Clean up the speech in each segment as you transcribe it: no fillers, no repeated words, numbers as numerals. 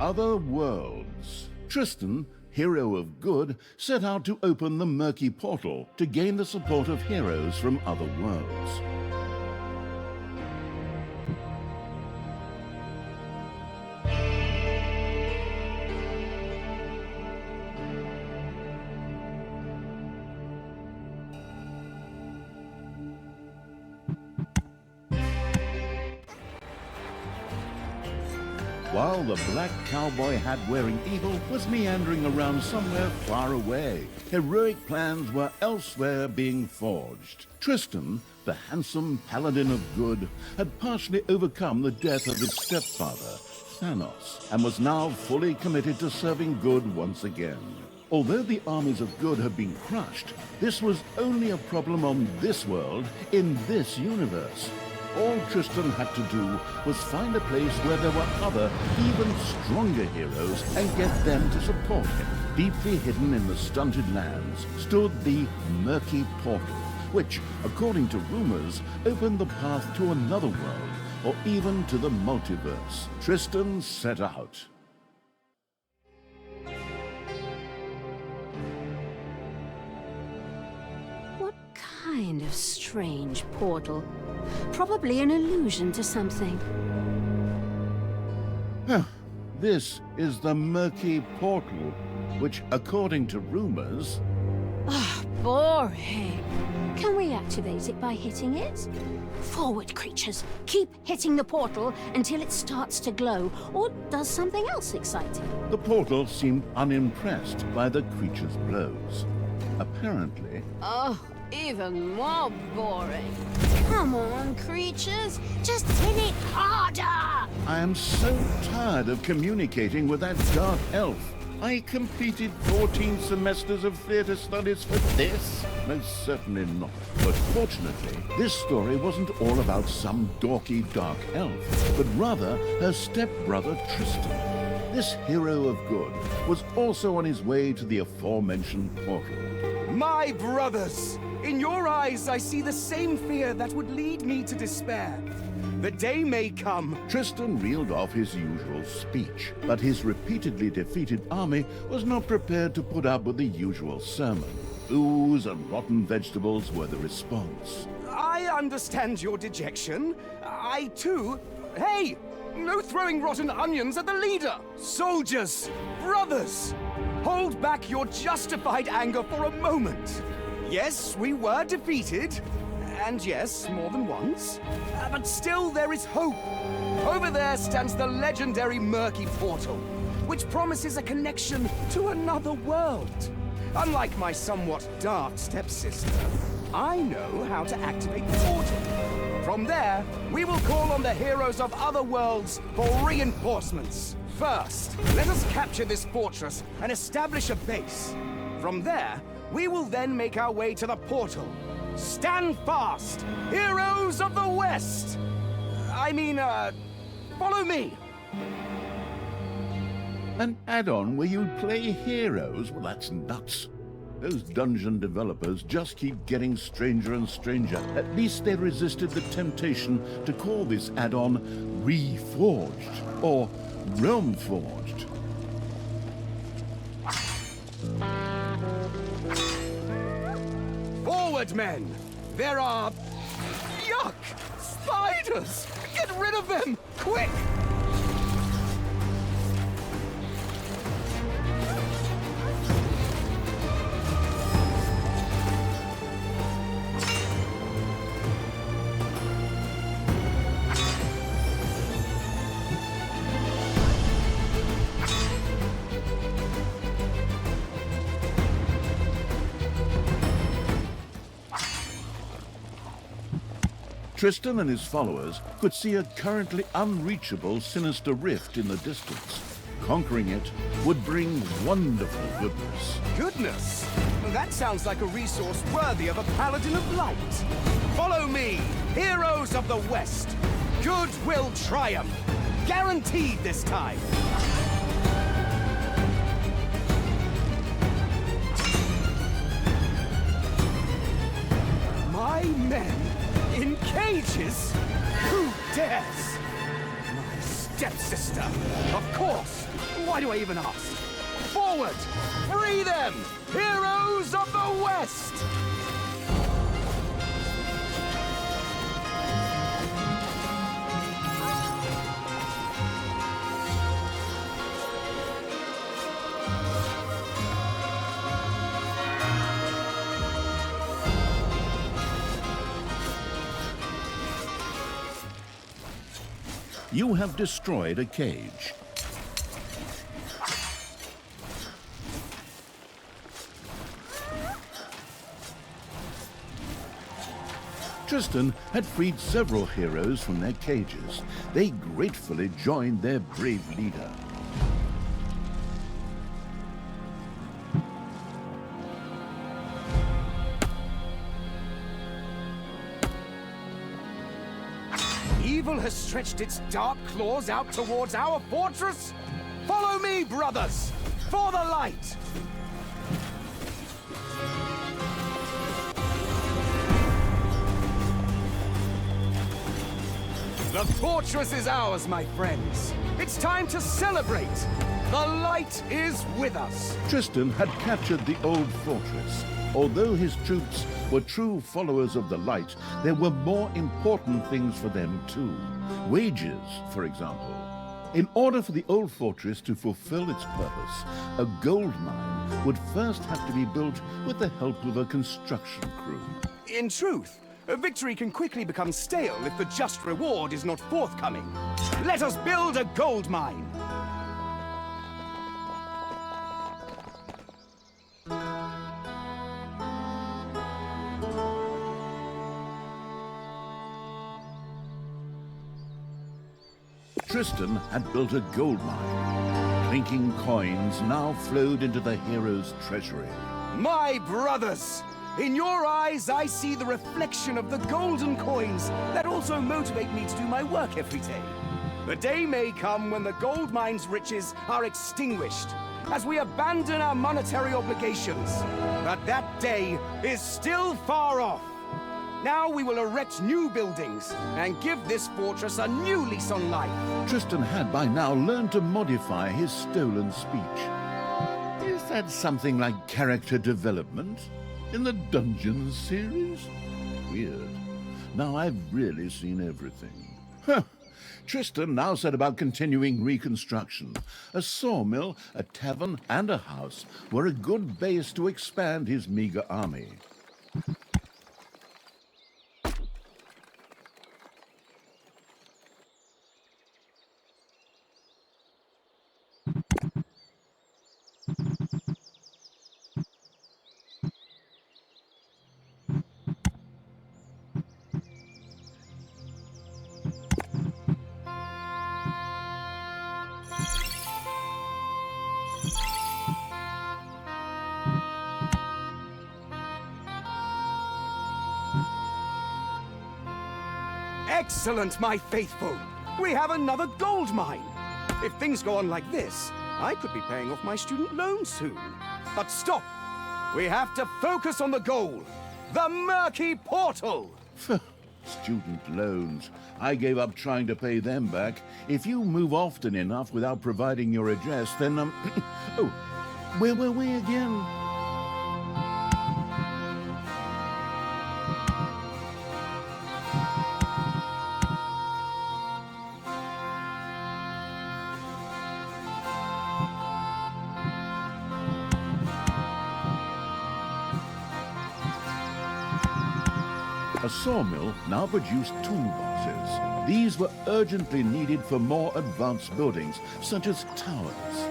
Other worlds. Tristan, hero of good, set out to open the murky portal to gain the support of heroes from other worlds. While the black cowboy hat-wearing eagle was meandering around somewhere far away, heroic plans were elsewhere being forged. Tristan, the handsome paladin of good, had partially overcome the death of his stepfather, Thanos, and was now fully committed to serving good once again. Although the armies of good had been crushed, this was only a problem on this world, in this universe. All Tristan had to do was find a place where there were other, even stronger heroes and get them to support him. Deeply hidden in the stunted lands stood the murky portal, which, according to rumors, opened the path to another world, or even to the multiverse. Tristan set out. What kind of strange portal? Probably an allusion to something. This is the murky portal, which, according to rumors... Boring. Can we activate it by hitting it? Forward, creatures. Keep hitting the portal until it starts to glow, or does something else exciting. The portal seemed unimpressed by the creature's blows. Apparently... Even more boring. Come on, creatures. Just hit it harder! I am so tired of communicating with that dark elf. I completed 14 semesters of theater studies for this? Most certainly not. But fortunately, this story wasn't all about some dorky dark elf, but rather her stepbrother Tristan. This hero of good was also on his way to the aforementioned portal. My brothers! In your eyes, I see the same fear that would lead me to despair. The day may come. Tristan reeled off his usual speech, but his repeatedly defeated army was not prepared to put up with the usual sermon. Ooze and rotten vegetables were the response. I understand your dejection. I too... Hey! No throwing rotten onions at the leader! Soldiers! Brothers! Hold back your justified anger for a moment. Yes, we were defeated. And yes, more than once. But still there is hope. Over there stands the legendary Murky Portal, which promises a connection to another world. Unlike my somewhat dark stepsister, I know how to activate the portal. From there, we will call on the heroes of other worlds for reinforcements. First, let us capture this fortress and establish a base. From there, we will then make our way to the portal. Stand fast, heroes of the West! Follow me! An add-on where you play heroes? Well, that's nuts. Those dungeon developers just keep getting stranger and stranger. At least they resisted the temptation to call this add-on Reforged or Realm Forged. Forward, men! There are... Yuck! Spiders! Get rid of them! Quick! Tristan and his followers could see a currently unreachable sinister rift in the distance. Conquering it would bring wonderful goodness. Goodness? That sounds like a resource worthy of a paladin of light. Follow me, heroes of the West. Good will triumph. Guaranteed this time. My men in cages? Who dares? My stepsister. Of course. Why do I even ask? Forward! Free them! Heroes of the West! You have destroyed a cage. Tristan had freed several heroes from their cages. They gratefully joined their brave leader. Evil has stretched its dark claws out towards our fortress? Follow me, brothers! For the light! The fortress is ours, my friends. It's time to celebrate. The light is with us. Tristan had captured the old fortress. Although his troops were true followers of the light, there were more important things for them too. Wages, for example. In order for the old fortress to fulfill its purpose, a gold mine would first have to be built with the help of a construction crew. In truth, a victory can quickly become stale if the just reward is not forthcoming. Let us build a gold mine. Tristan had built a gold mine. Clinking coins now flowed into the hero's treasury. My brothers! In your eyes, I see the reflection of the golden coins that also motivate me to do my work every day. The day may come when the gold mine's riches are extinguished, as we abandon our monetary obligations. But that day is still far off. Now we will erect new buildings and give this fortress a new lease on life. Tristan had by now learned to modify his stolen speech. Is that something like character development in the Tonjons series? Weird. Now I've really seen everything. Huh. Tristan now set about continuing reconstruction. A sawmill, a tavern, and a house were a good base to expand his meager army. Excellent, my faithful! We have another gold mine! If things go on like this, I could be paying off my student loan soon. But stop! We have to focus on the goal! The murky portal! Student loans. I gave up trying to pay them back. If you move often enough without providing your address, then, oh, where were we again? A sawmill now produced toolboxes. These were urgently needed for more advanced buildings, such as towers.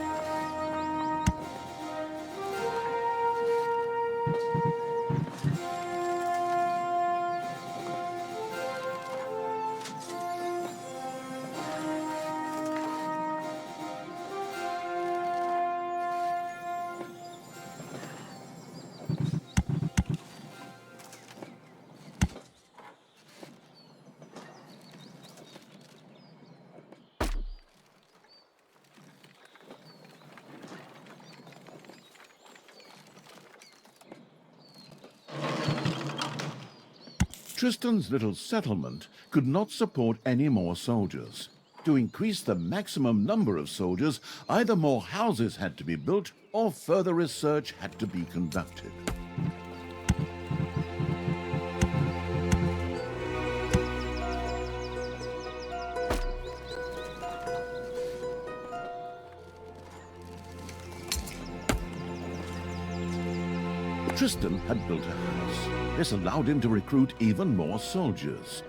Tristan's little settlement could not support any more soldiers. To increase the maximum number of soldiers, either more houses had to be built or further research had to be conducted. Tristan had built a house. This allowed him to recruit even more soldiers.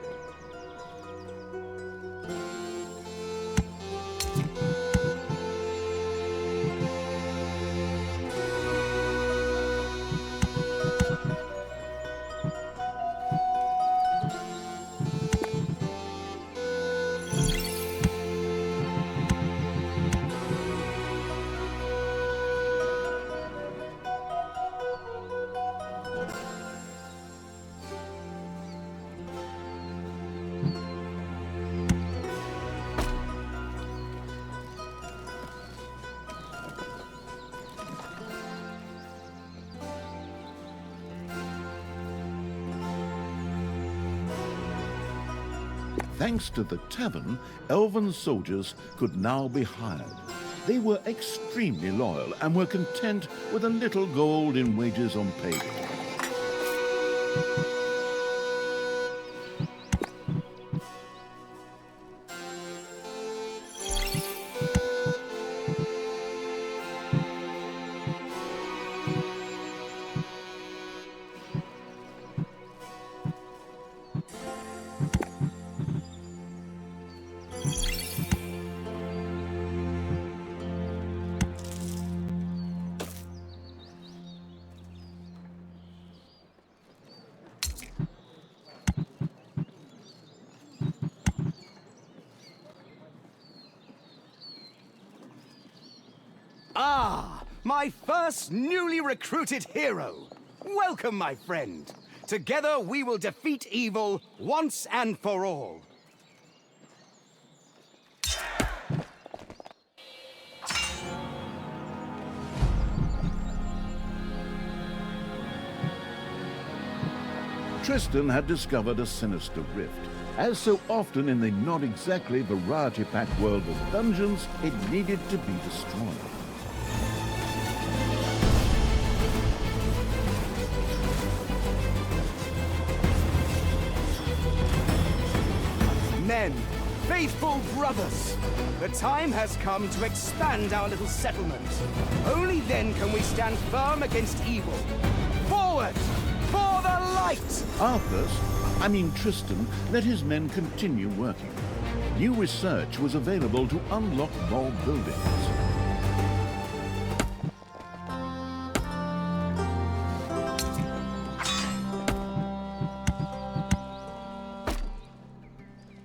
Thanks to the tavern, elven soldiers could now be hired. They were extremely loyal and were content with a little gold in wages on payday. Ah, my first newly recruited hero. Welcome, my friend. Together we will defeat evil once and for all. Tristan had discovered a sinister rift. As so often in the not exactly variety-packed world of dungeons, it needed to be destroyed. Men, faithful brothers, the time has come to expand our little settlement. Only then can we stand firm against evil. Forward! For the light! Tristan let his men continue working. New research was available to unlock more buildings.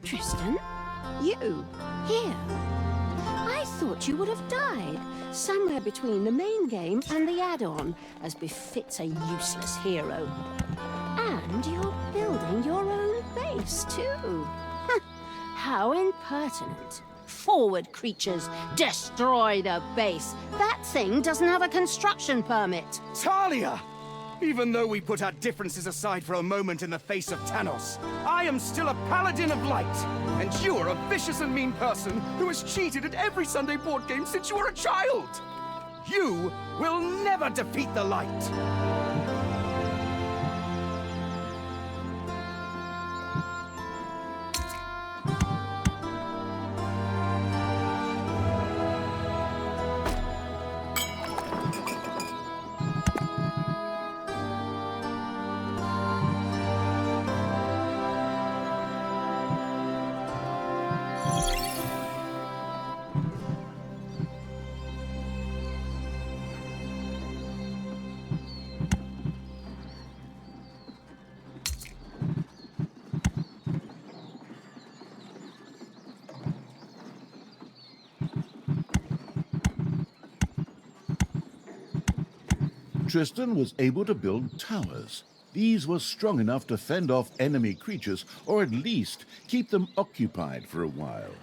Tristan? You? Here? I thought you would have died, somewhere between the main game and the add-on, as befits a useless hero. And you're building your own base, too. How impertinent. Forward, creatures. Destroy the base. That thing doesn't have a construction permit. Talia! Even though we put our differences aside for a moment in the face of Thanos, I am still a paladin of light. And you are a vicious and mean person who has cheated at every Sunday board game since you were a child. You will never defeat the light. Tristan was able to build towers. These were strong enough to fend off enemy creatures, or at least keep them occupied for a while.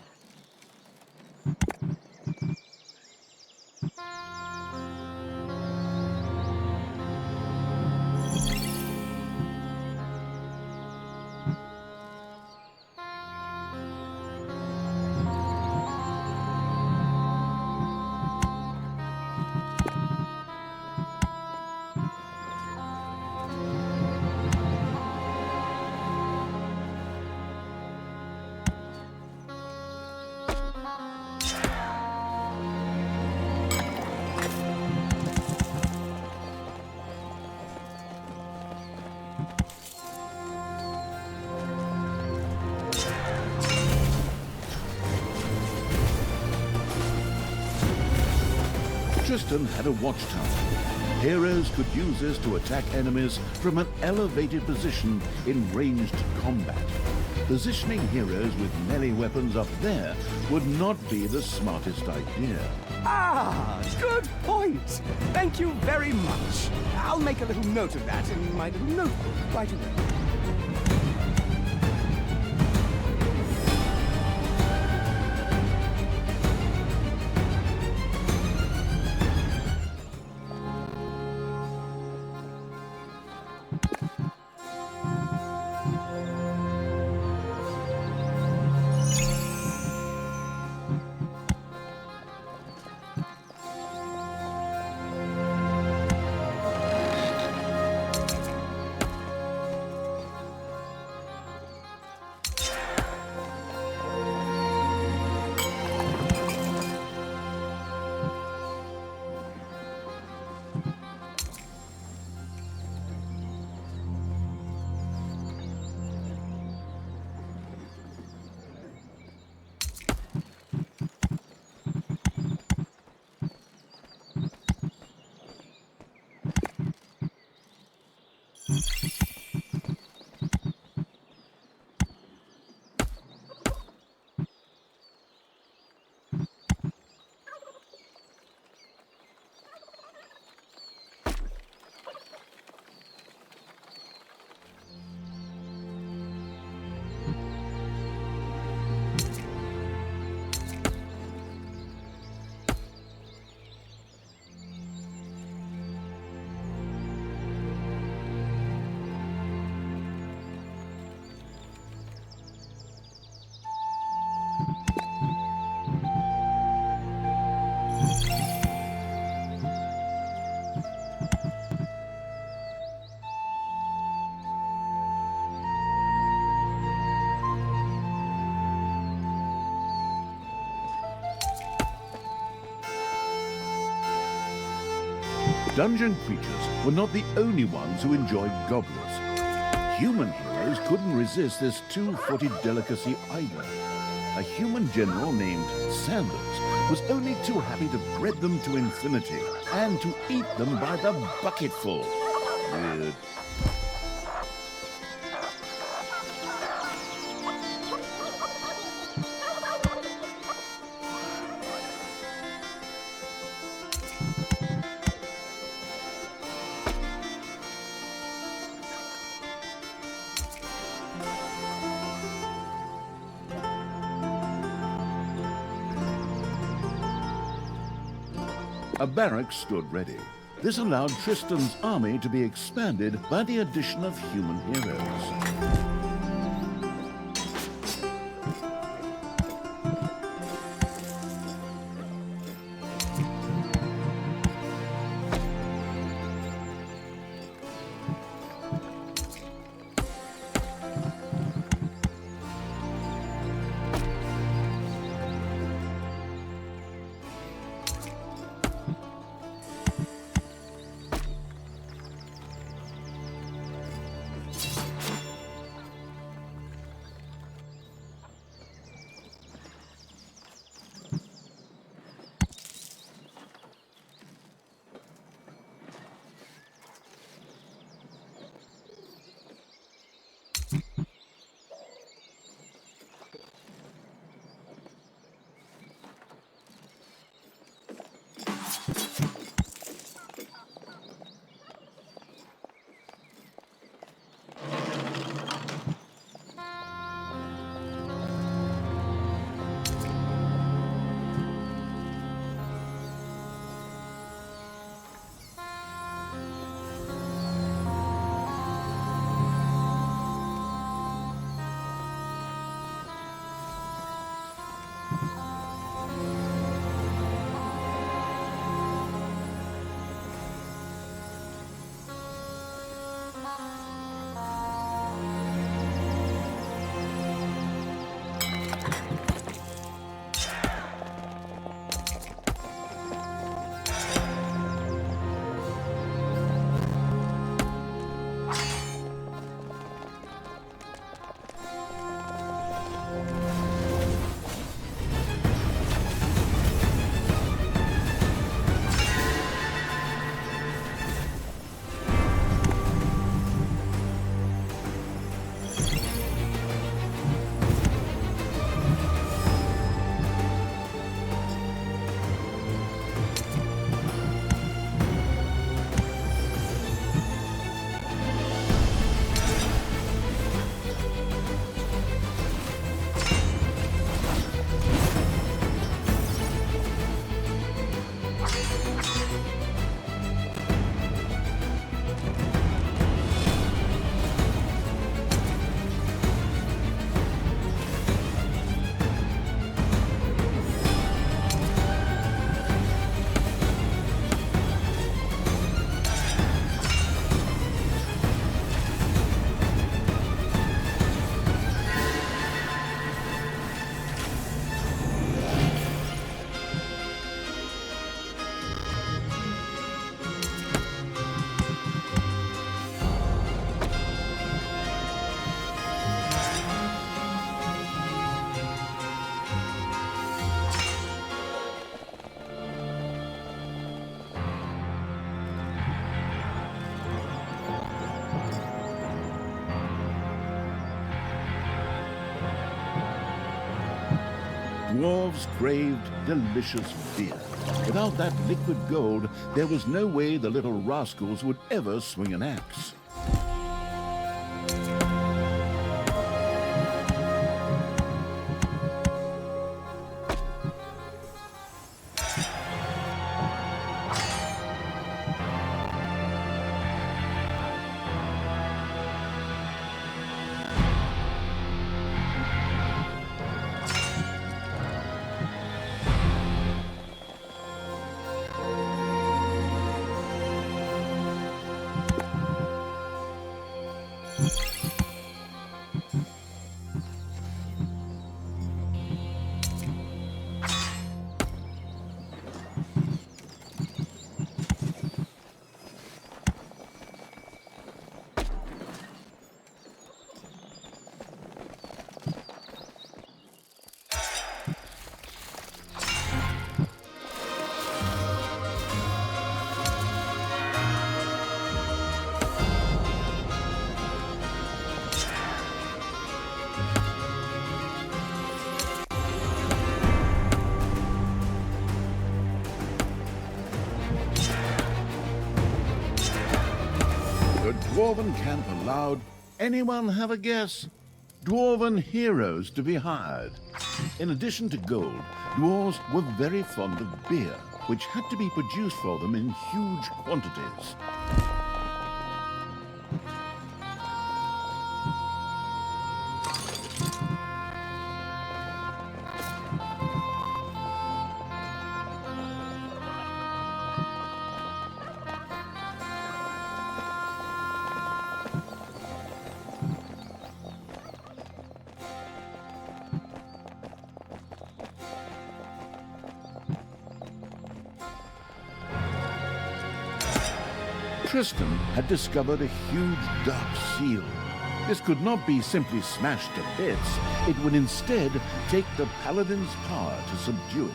Tristan had a watchtower. Heroes could use this to attack enemies from an elevated position in ranged combat. Positioning heroes with melee weapons up there would not be the smartest idea. Ah, good point. Thank you very much. I'll make a little note of that in my little notebook right away. Dungeon creatures were not the only ones who enjoyed gobblers. Human heroes couldn't resist this two-footed delicacy either. A human general named Sanders was only too happy to bread them to infinity and to eat them by the bucketful. Weird. A barracks stood ready. This allowed Tristan's army to be expanded by the addition of human heroes. dwarves craved delicious beer. Without that liquid gold, there was no way the little rascals would ever swing an axe. The dwarven camp allowed anyone have a guess? Dwarven heroes to be hired. In addition to gold, dwarves were very fond of beer, which had to be produced for them in huge quantities. Tristan had discovered a huge dark seal. This could not be simply smashed to bits. It would instead take the paladin's power to subdue it.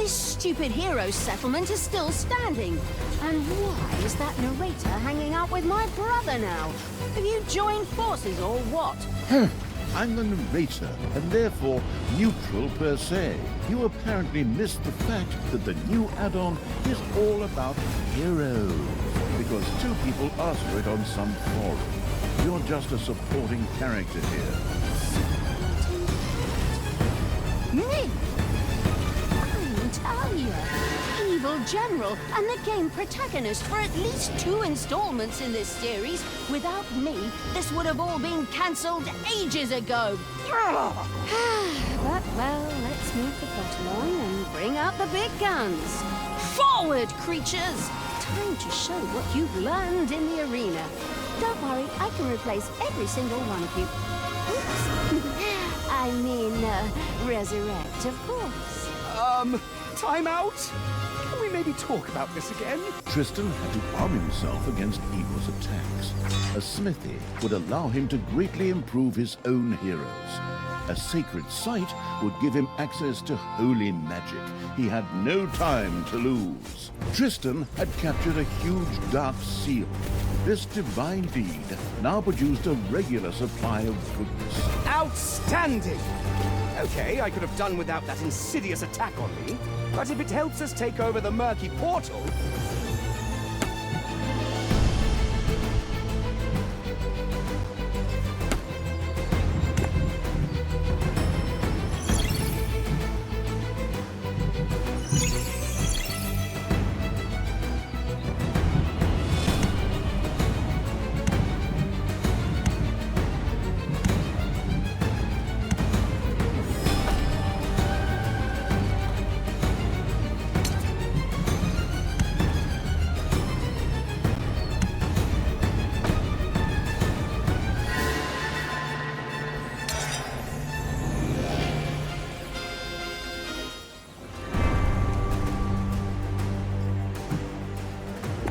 Stupid hero settlement is still standing. And why is that narrator hanging out with my brother now? Have you joined forces or what? I'm the narrator, and therefore neutral per se. You apparently missed the fact that the new add-on is all about heroes. Because two people asked for it on some forum. You're just a supporting character here. Me? Talia, evil general and the game protagonist for at least 2 installments in this series. Without me, this would have all been cancelled ages ago. But, well, let's move the plot along and bring out the big guns. Forward, creatures! Time to show what you've learned in the arena. Don't worry, I can replace every single one of you. Oops. I mean, resurrect, of course. Time out? Can we maybe talk about this again? Tristan had to arm himself against evil's attacks. A smithy would allow him to greatly improve his own heroes. A sacred site would give him access to holy magic. He had no time to lose. Tristan had captured a huge dark seal. This divine deed now produced a regular supply of goodness. Outstanding! Okay, I could have done without that insidious attack on me, but if it helps us take over the murky portal...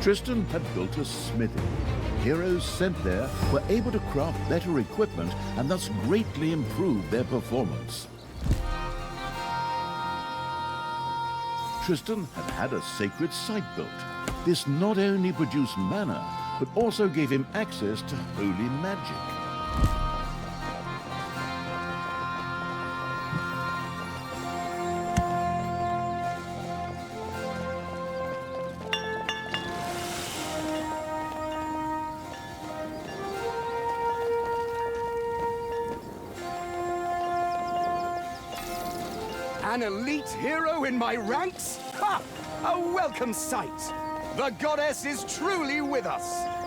Tristan had built a smithy. Heroes sent there were able to craft better equipment and thus greatly improve their performance. Tristan had had a sacred site built. This not only produced mana, but also gave him access to holy magic. An elite hero in my ranks? Ha! A welcome sight! The goddess is truly with us!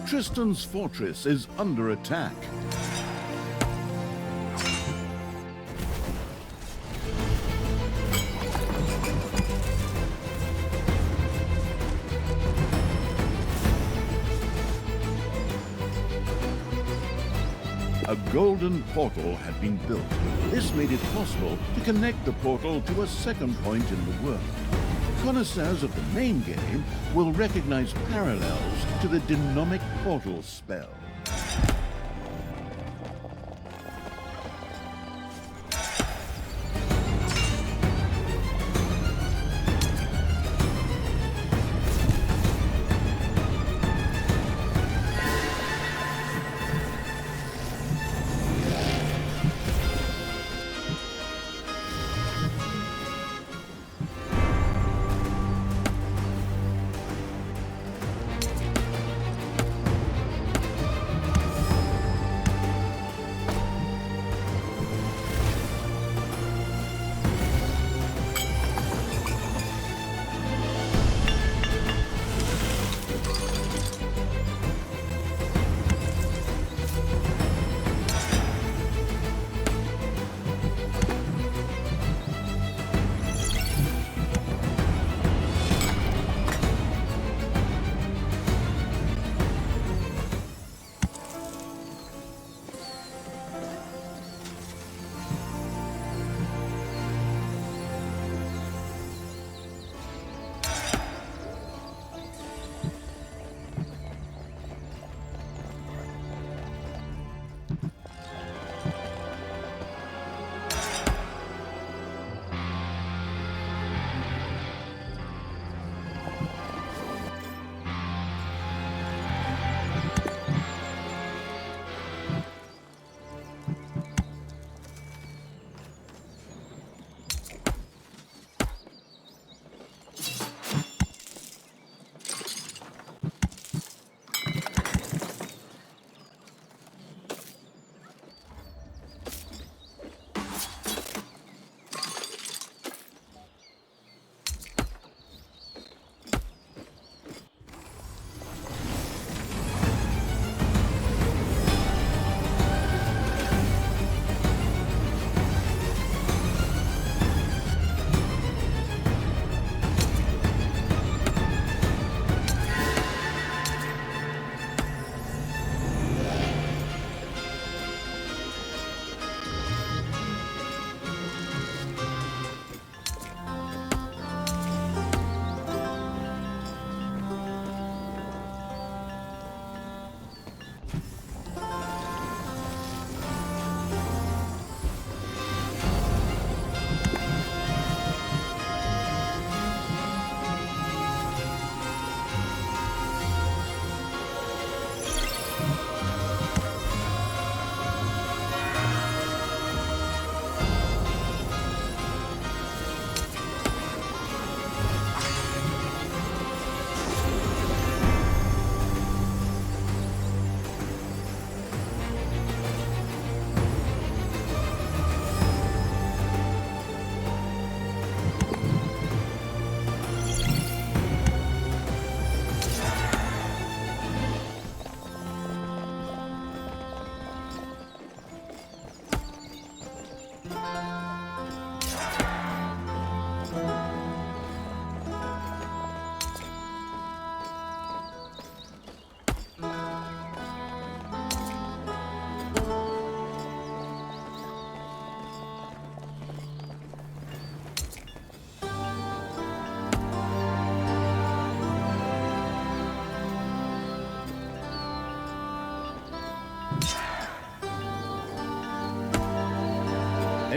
Tristan's fortress is under attack. A golden portal had been built. This made it possible to connect the portal to a second point in the world. Connoisseurs of the main game will recognize parallels to the dynamic portal spell.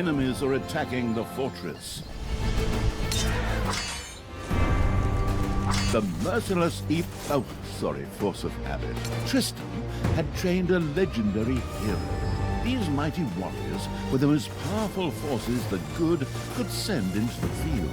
Enemies are attacking the fortress. The merciless force of habit. Tristan had trained a legendary hero. These mighty warriors were the most powerful forces the good could send into the field.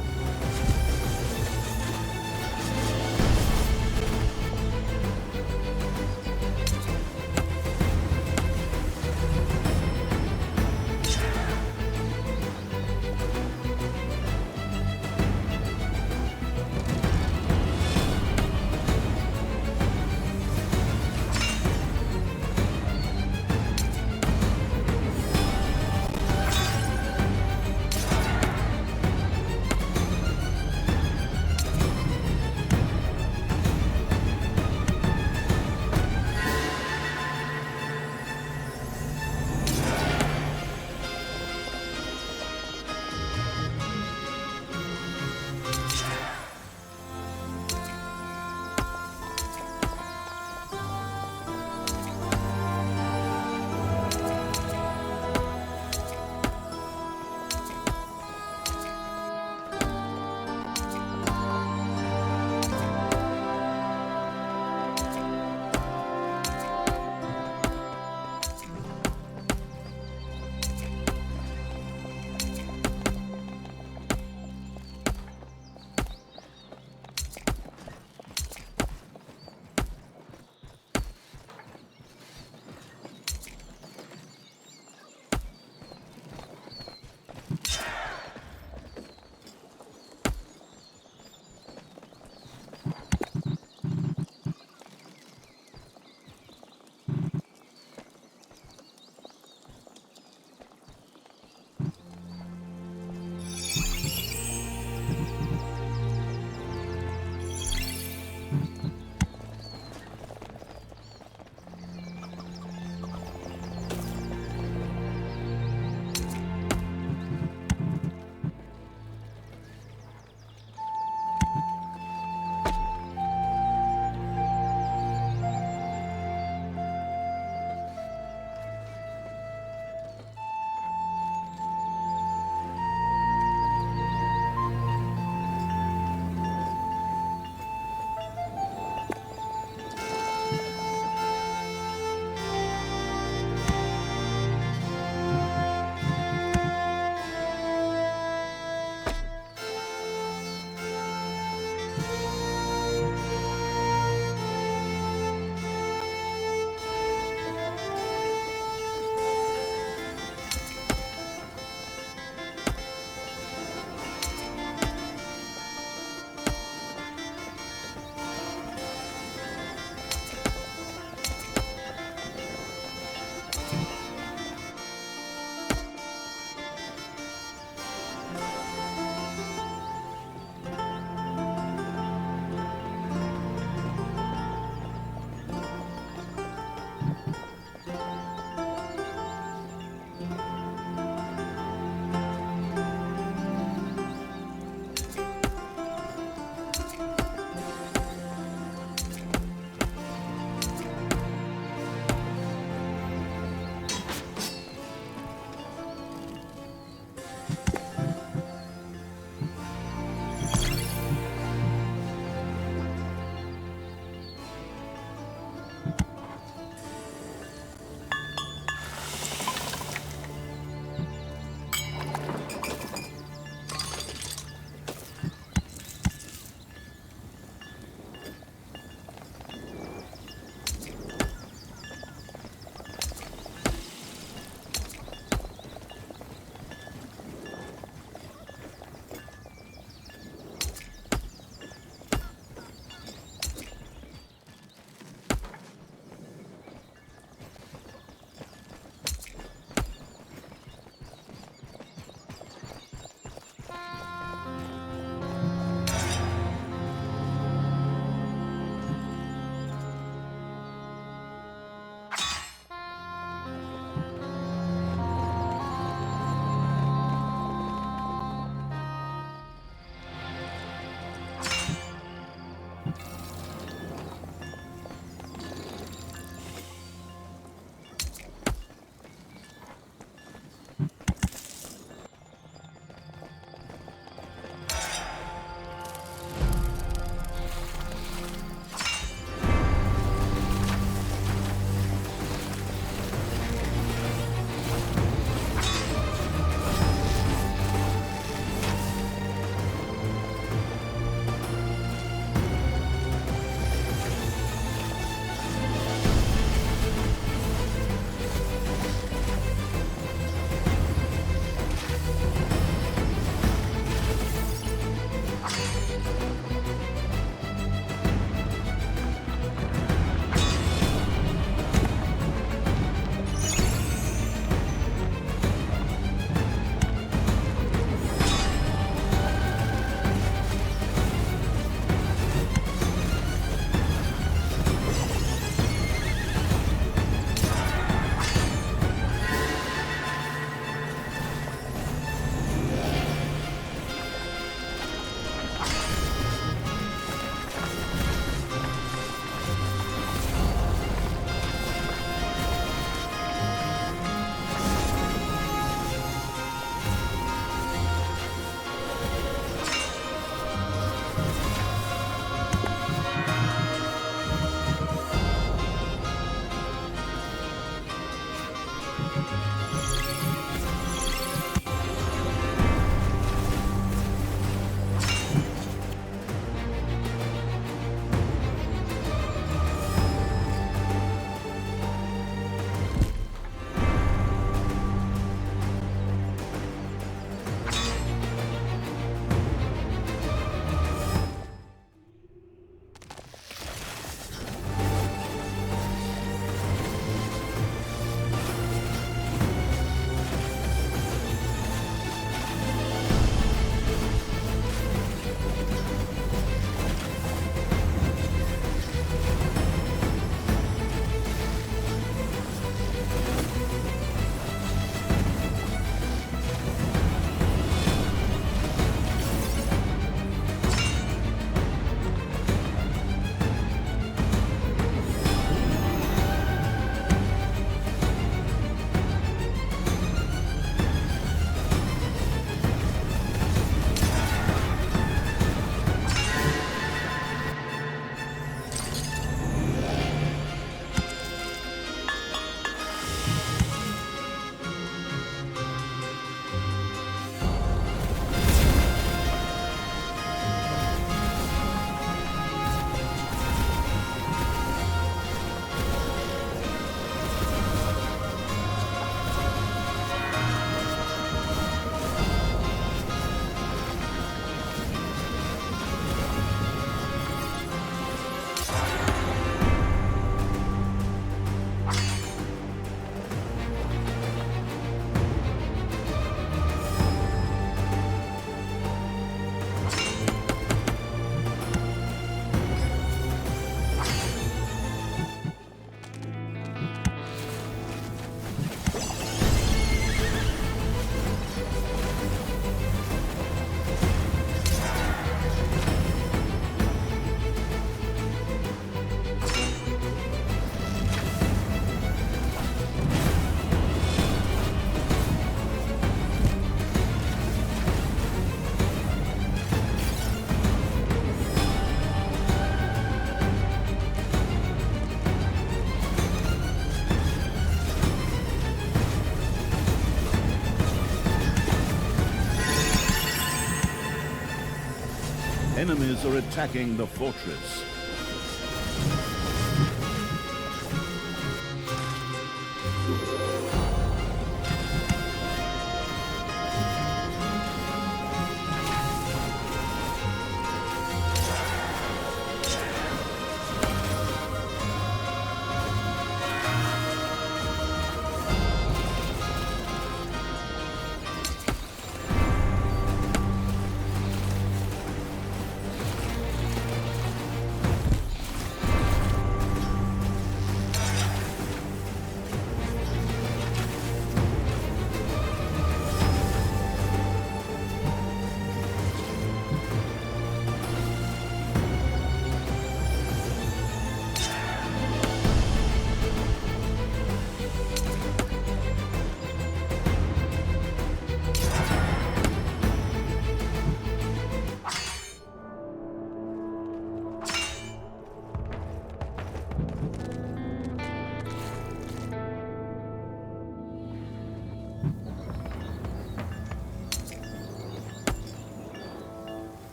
Enemies are attacking the fortress.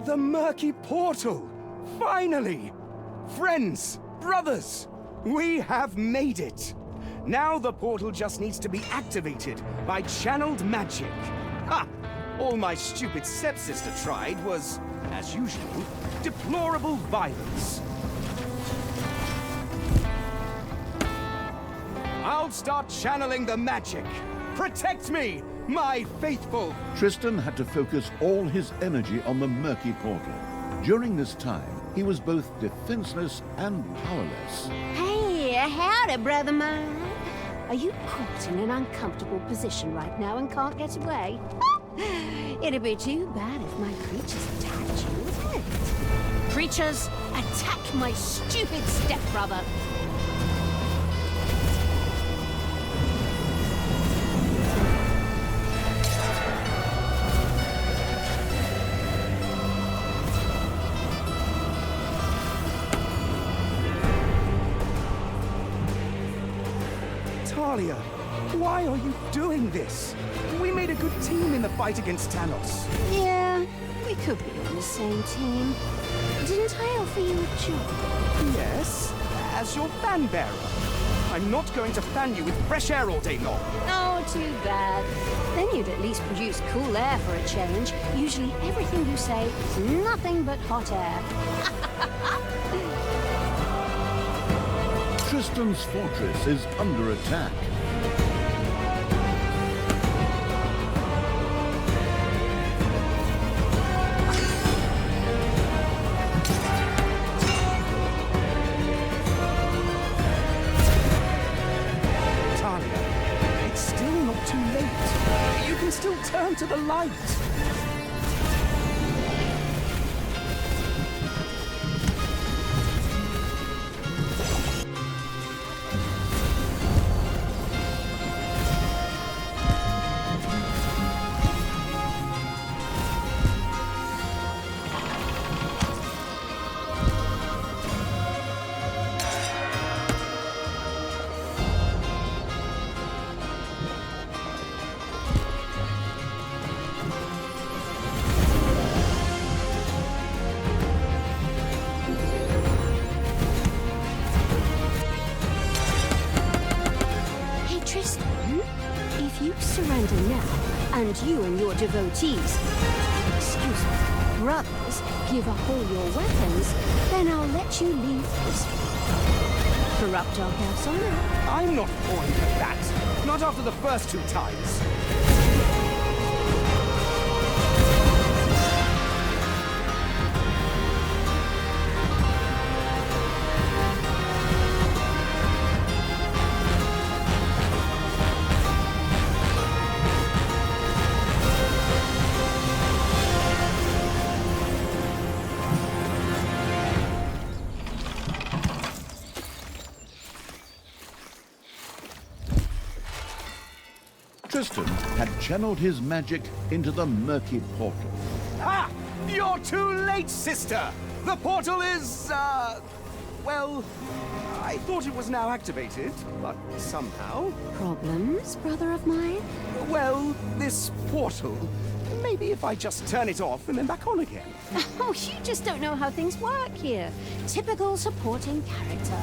The murky portal! Finally! Friends, brothers, we have made it! Now the portal just needs to be activated by channeled magic. Ha! All my stupid stepsister tried was, as usual, deplorable violence. I'll start channeling the magic. Protect me, my faithful! Tristan had to focus all his energy on the murky portal. During this time, he was both defenseless and powerless. Hey, howdy, brother mine. Are you caught in an uncomfortable position right now and can't get away? It'd be too bad if my creatures attacked you, wouldn't it? Creatures, attack my stupid stepbrother! Talia, why are you doing this? We made a good team in the fight against Thanos. Yeah, we could be on the same team. Didn't I offer you a job? Yes, as your fan bearer. I'm not going to fan you with fresh air all day long. Oh, too bad. Then you'd at least produce cool air for a change. Usually everything you say is nothing but hot air. Tristan's fortress is under attack. Talia, it's still not too late. You can still turn to the light. and you and your devotees, excuse me, brothers, give up all your weapons, then I'll let you leave this world. Corrupt our persona. I'm not falling for that. Not after the first 2 times. Tristan had channeled his magic into the murky portal. Ah! You're too late, sister! The portal is, well, I thought it was now activated, but somehow... Problems, brother of mine? Well, this portal... Maybe if I just turn it off and then back on again. Oh, you just don't know how things work here. Typical supporting character.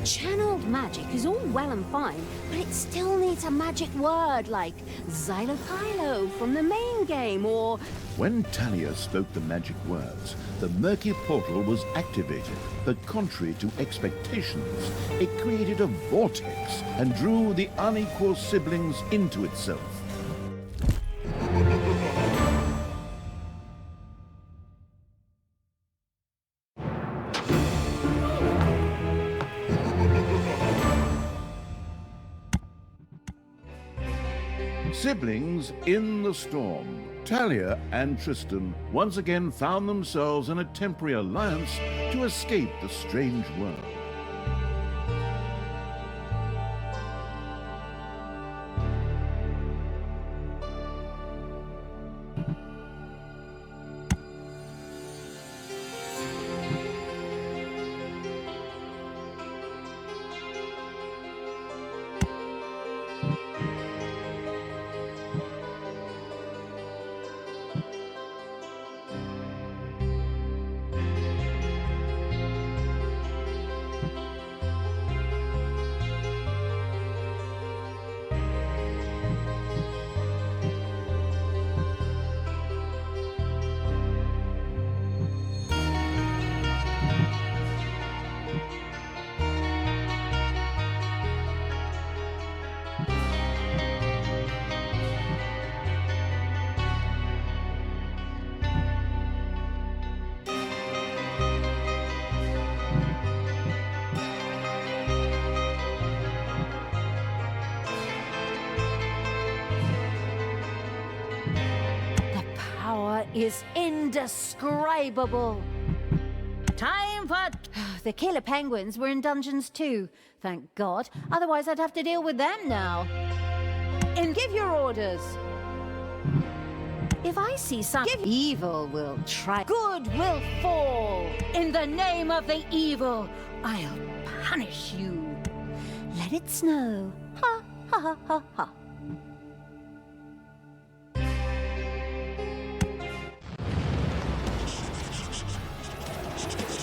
Channeled magic is all well and fine, but it still needs a magic word like Xylopylo from the main game, or... When Talia spoke the magic words, the murky portal was activated, but contrary to expectations, it created a vortex and drew the unequal siblings into itself. Siblings in the storm. Talia and Tristan once again found themselves in a temporary alliance to escape the strange world. Is indescribable. Time for... The killer penguins were in 던전스2, thank God. Otherwise I'd have to deal with them now. And give your orders. If I see some... Evil will try. Good will fall. In the name of the evil, I'll punish you. Let it snow. Ha, ha, ha, ha, ha.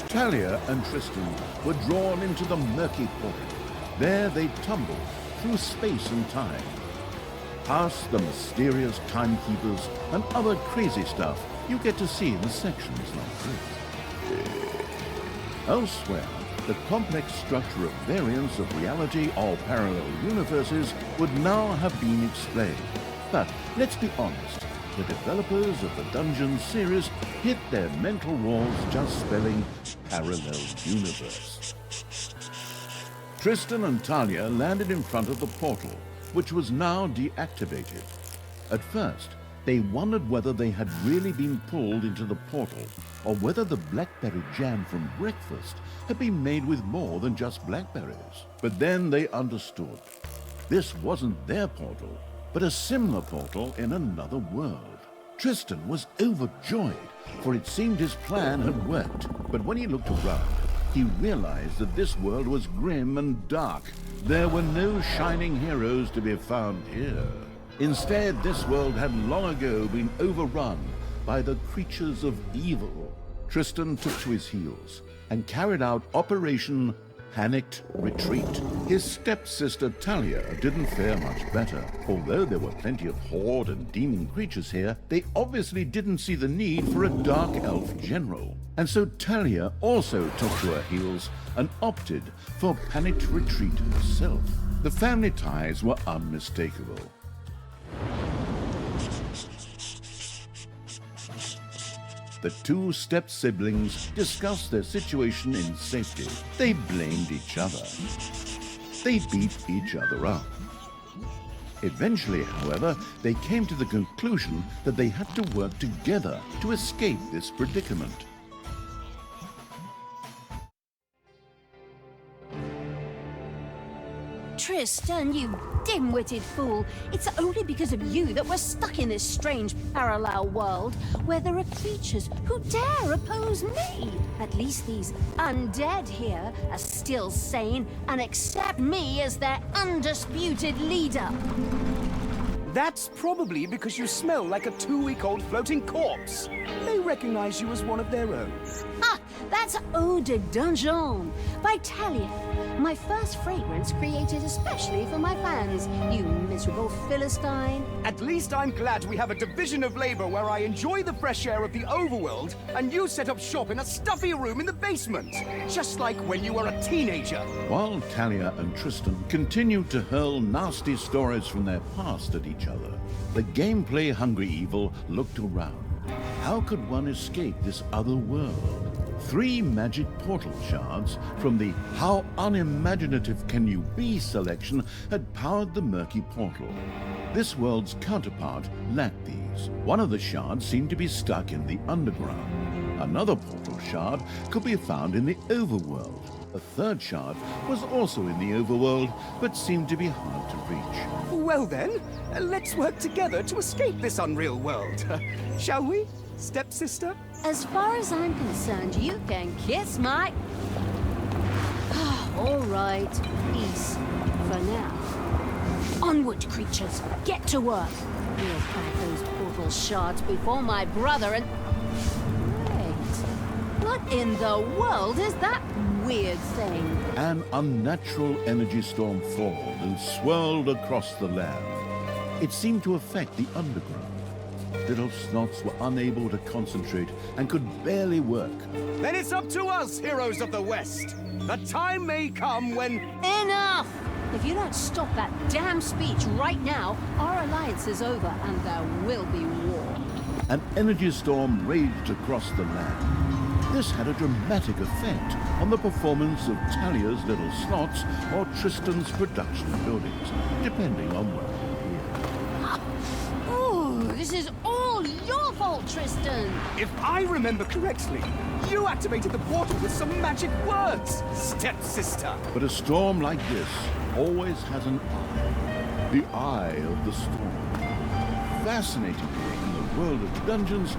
Talia and Tristan were drawn into the murky portal. There they tumbled through space and time, past the mysterious timekeepers and other crazy stuff you get to see in the sections like this. Elsewhere, the complex structure of variants of reality or parallel universes would now have been explained. But let's be honest, the developers of the 던전스 series hit their mental walls just spelling parallel universe. Tristan and Talia landed in front of the portal, which was now deactivated. At first, they wondered whether they had really been pulled into the portal, or whether the blackberry jam from breakfast had been made with more than just blackberries. But then they understood. This wasn't their portal, but a similar portal in another world. Tristan was overjoyed, for it seemed his plan had worked. But when he looked around, he realized that this world was grim and dark. There were no shining heroes to be found here. Instead, this world had long ago been overrun by the creatures of evil. Tristan took to his heels and carried out Operation panicked retreat. His stepsister Talia didn't fare much better. Although there were plenty of horde and demon creatures here, they obviously didn't see the need for a dark elf general. And so Talia also took to her heels and opted for panicked retreat herself. The family ties were unmistakable. The two step-siblings discussed their situation in safety. They blamed each other. They beat each other up. Eventually, however, they came to the conclusion that they had to work together to escape this predicament. Tristan, you dim-witted fool. It's only because of you that we're stuck in this strange parallel world where there are creatures who dare oppose me. At least these undead here are still sane and accept me as their undisputed leader. That's probably because you smell like a 2-week-old floating corpse. They recognize you as one of their own. Ah, that's Eau de Donjon by Talia. My first fragrance created especially for my fans, you miserable Philistine. At least I'm glad we have a division of labor where I enjoy the fresh air of the overworld and you set up shop in a stuffy room in the basement. Just like when you were a teenager. While Talia and Tristan continued to hurl nasty stories from their past at each other, the gameplay-hungry evil looked around. How could one escape this other world? 3 magic portal shards from the How Unimaginative Can You Be selection had powered the murky portal. This world's counterpart lacked these. One of the shards seemed to be stuck in the underground. Another portal shard could be found in the overworld. A third shard was also in the overworld, but seemed to be hard to reach. Well then, let's work together to escape this unreal world. Shall we, stepsister? As far as I'm concerned, you can kiss my... All right, peace for now. Onward, creatures, get to work. We'll crack those portal shards before my brother and... Wait, what in the world is that weird thing? An unnatural energy storm formed and swirled across the land. It seemed to affect the underground. Little snots were unable to concentrate and could barely work. Then it's up to us, heroes of the West. The time may come when... Enough! If you don't stop that damn speech right now, our alliance is over and there will be war. An energy storm raged across the land. This had a dramatic effect on the performance of Talia's little slots or Tristan's production buildings, depending on where they appeared. This is all your fault, Tristan! If I remember correctly, you activated the portal with some magic words, stepsister. But a storm like this always has an eye. The eye of the storm. Fascinatingly, in the world of dungeons,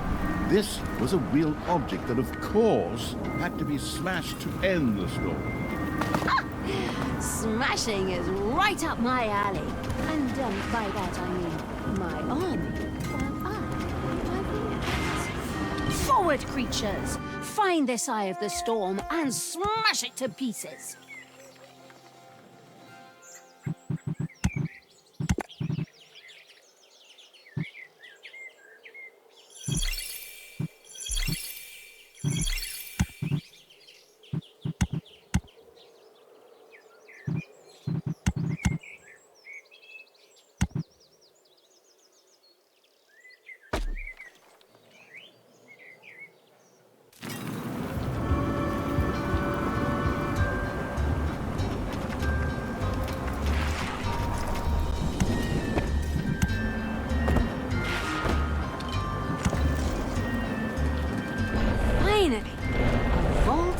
this was a real object that, of course, had to be smashed to end the storm. Smashing is right up my alley. And by that I mean my army. Forward, creatures! Find this eye of the storm and smash it to pieces!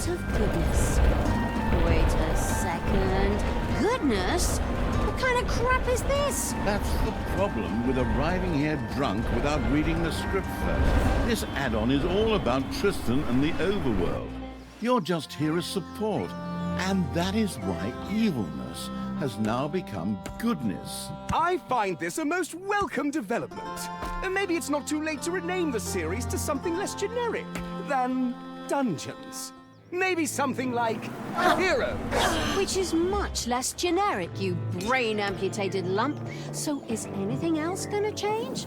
Of goodness. Wait a second. Goodness? What kind of crap is this? That's the problem with arriving here drunk without reading the script first. This add-on is all about Tristan and the overworld. You're just here as support, and that is why evilness has now become goodness. I find this a most welcome development. Maybe it's not too late to rename the series to something less generic than Dungeons. Maybe something like hero. Which is much less generic, you brain-amputated lump. So is anything else gonna change?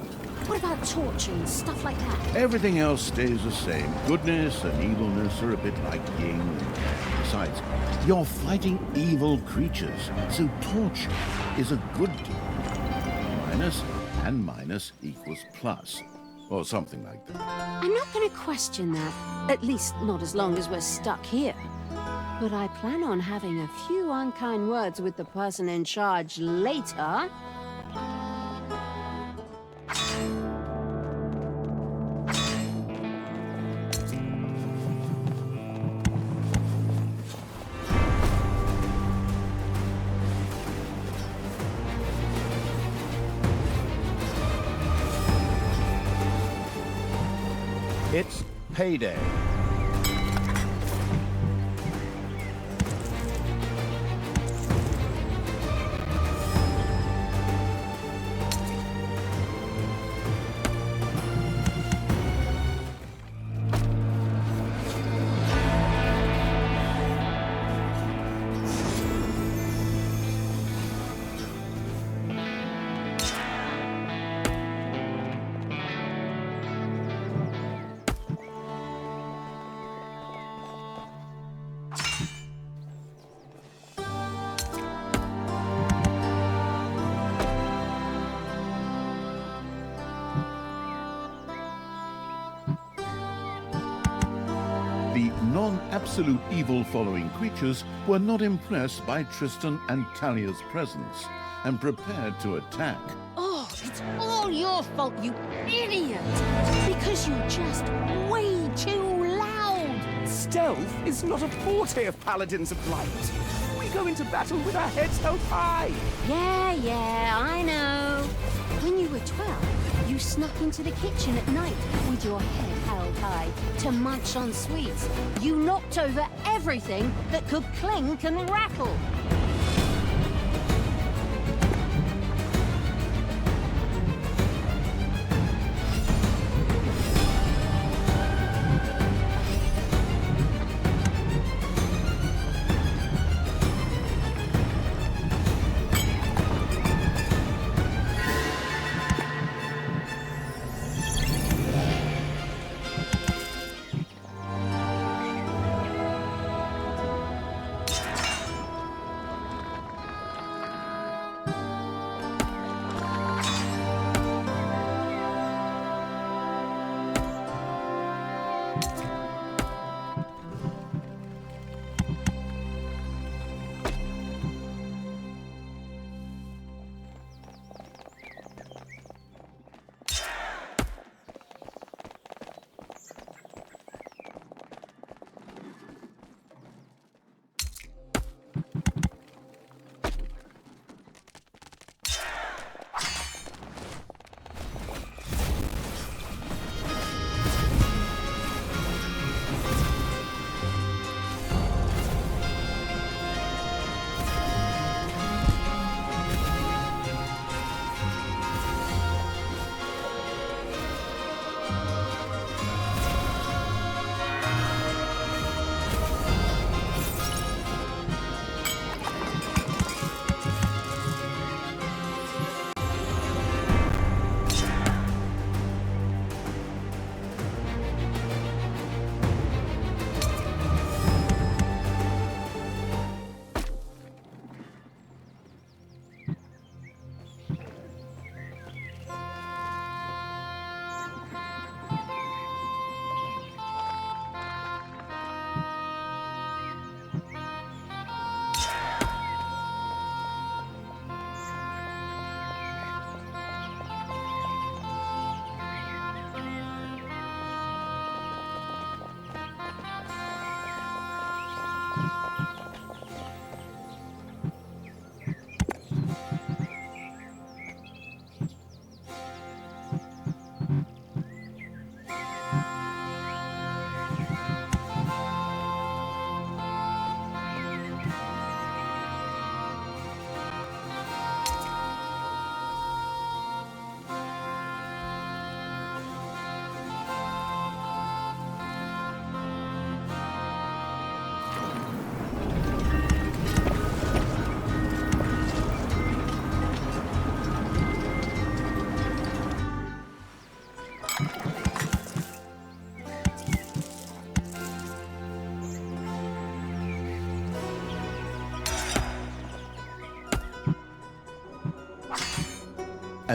What about torture and stuff like that? Everything else stays the same. Goodness and evilness are a bit like yin and yang. Besides, you're fighting evil creatures, so torture is a good deal. Minus and minus equals plus, or something like that. I'm not gonna question that. At least not as long as we're stuck here. But I plan on having a few unkind words with the person in charge later. It's payday. The non-absolute evil-following creatures were not impressed by Tristan and Talia's presence and prepared to attack. Oh, it's all your fault, you idiot! Because you're just way too loud! Stealth is not a forte of paladins of light. We go into battle with our heads held high. Yeah, I know. When you were 12, you snuck into the kitchen at night with your head held high to munch on sweets. You knocked over everything that could clink and rattle.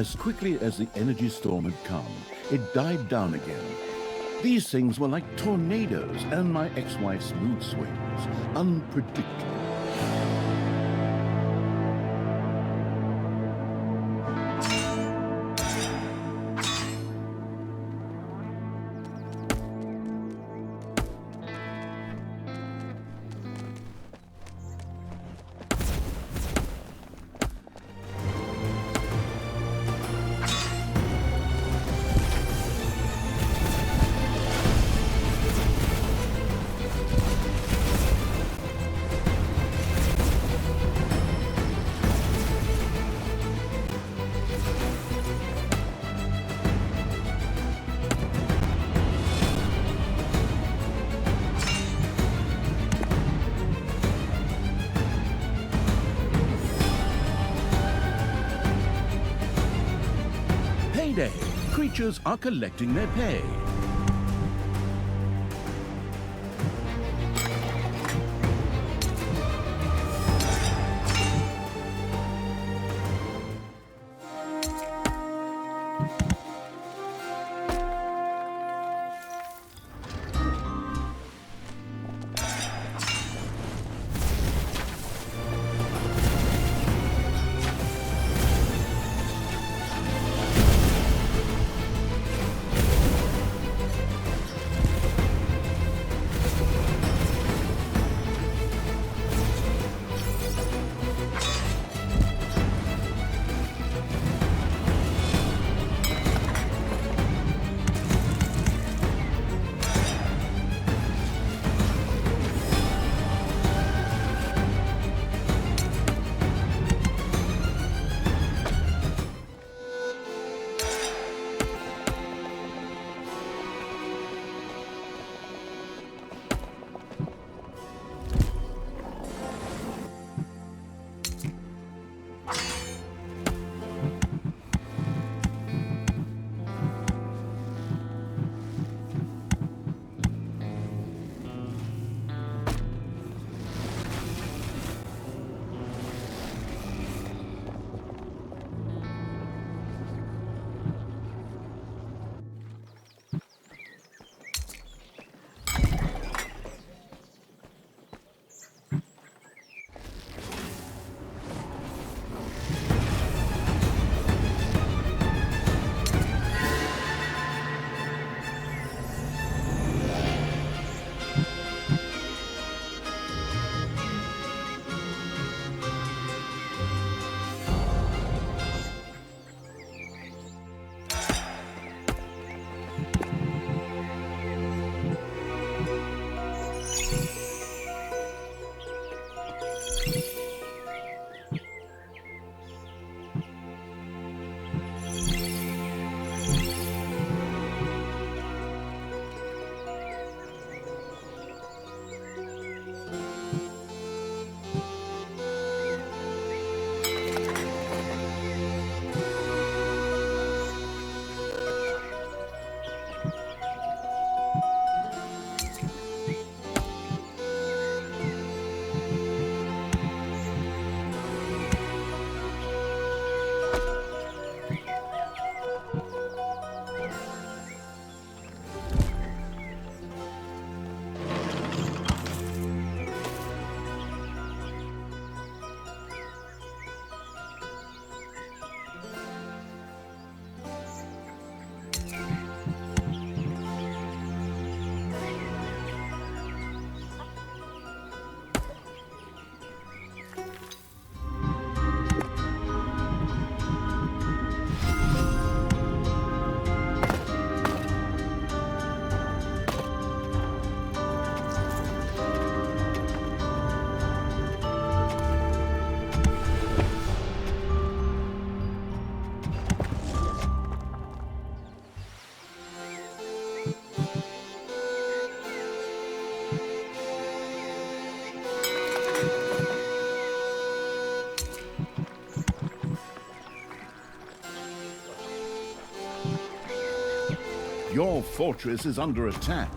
As quickly as the energy storm had come, it died down again. These things were like tornadoes, and my ex-wife's mood swings, unpredictable. Payday! Creatures are collecting their pay. Your fortress is under attack.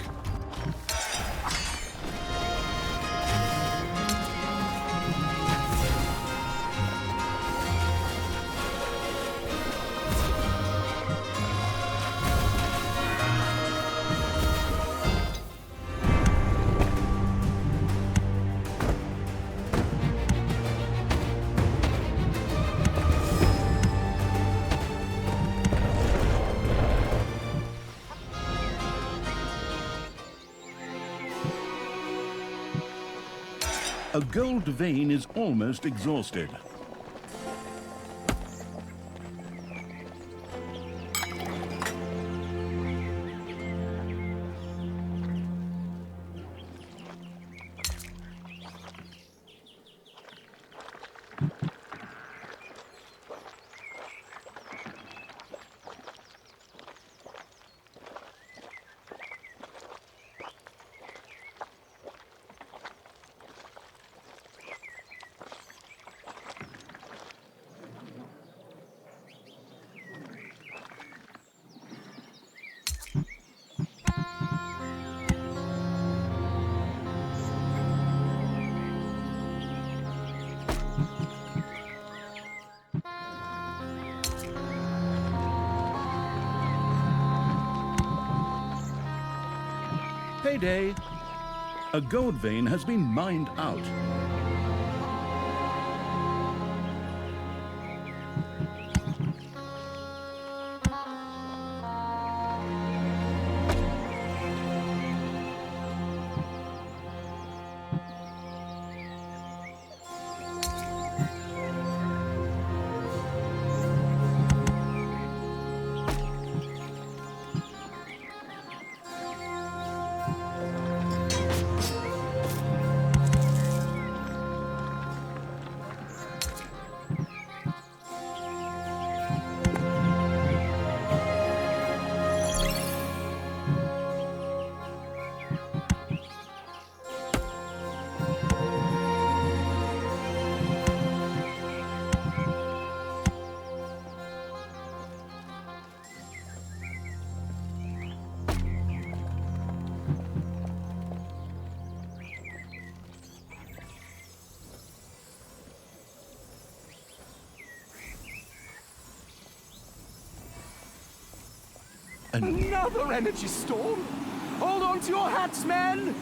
A gold vein is almost exhausted. Payday! A gold vein has been mined out. Another energy storm? Hold on to your hats, men!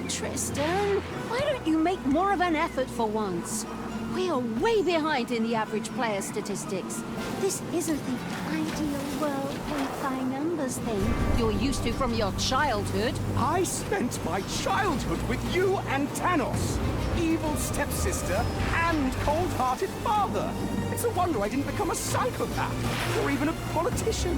Tristan, why don't you make more of an effort for once? We are way behind in the average player statistics. This isn't the ideal world paid by numbers thing you're used to from your childhood. I spent my childhood with you and Tanos, evil stepsister and cold-hearted father. It's a wonder I didn't become a psychopath or even a politician.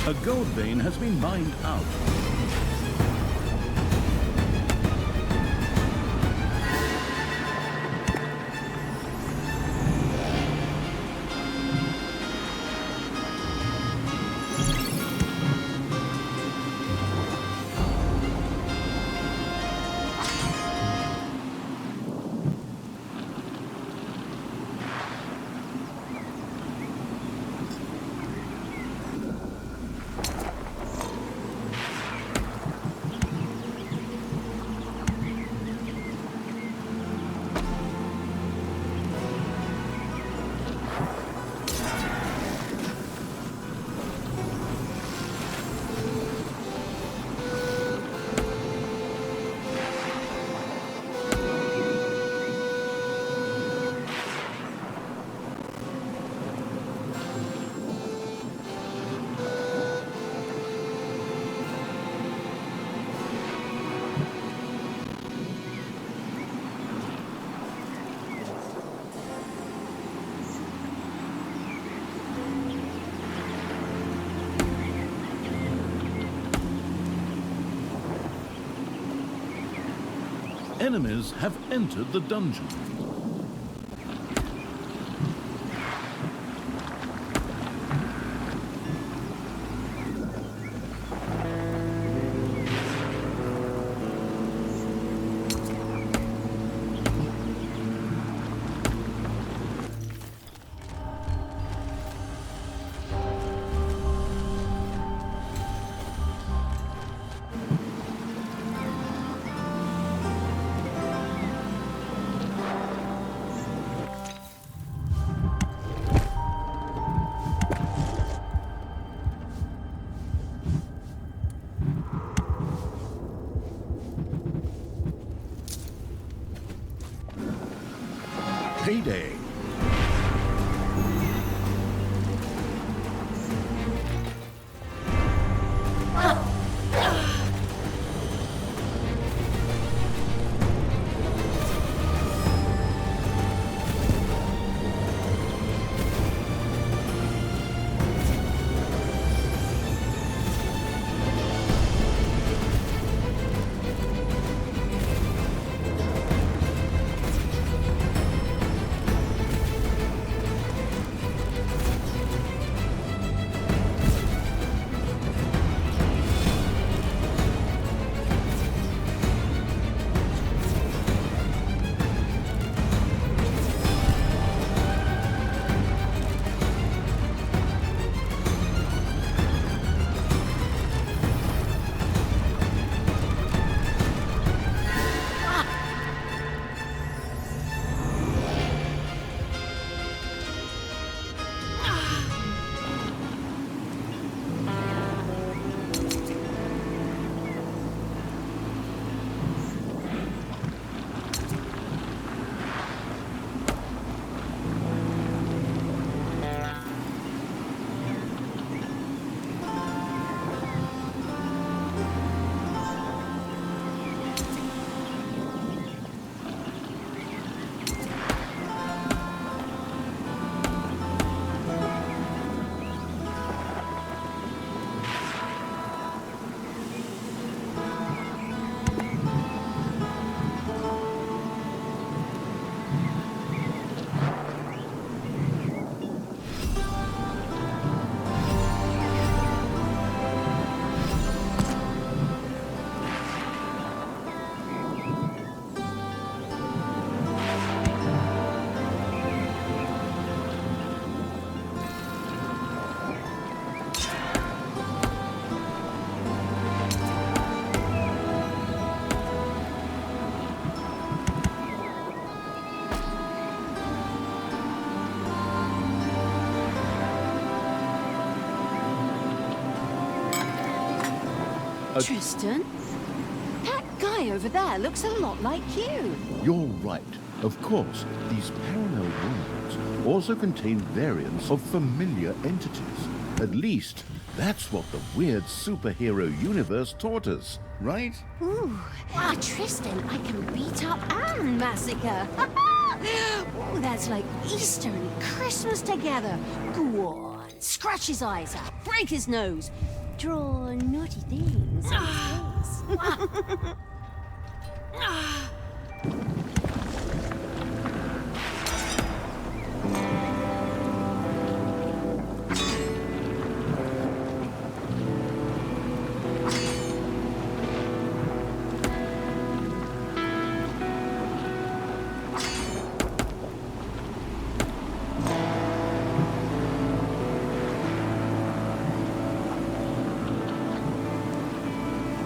A gold vein has been mined out. enemies have entered the dungeon. Payday. Tristan? That guy over there looks a lot like you. You're right. Of course, these parallel worlds also contain variants of familiar entities. At least, that's what the weird superhero universe taught us, right? Ooh, Tristan, I can beat up and massacre. Ooh, that's like Easter and Christmas together. Go on, scratch his eyes out, break his nose, draw naughty things on his face.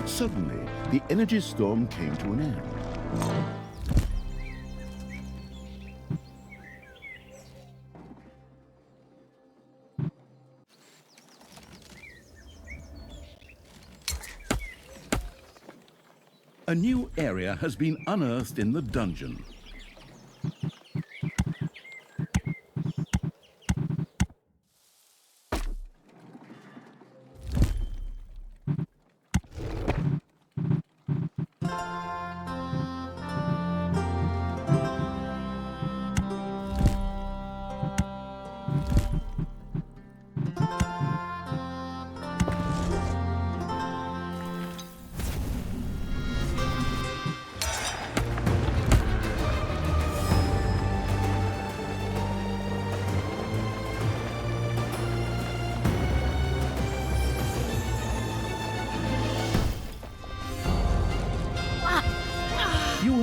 Suddenly, the energy storm came to an end. A new area has been unearthed in the dungeon.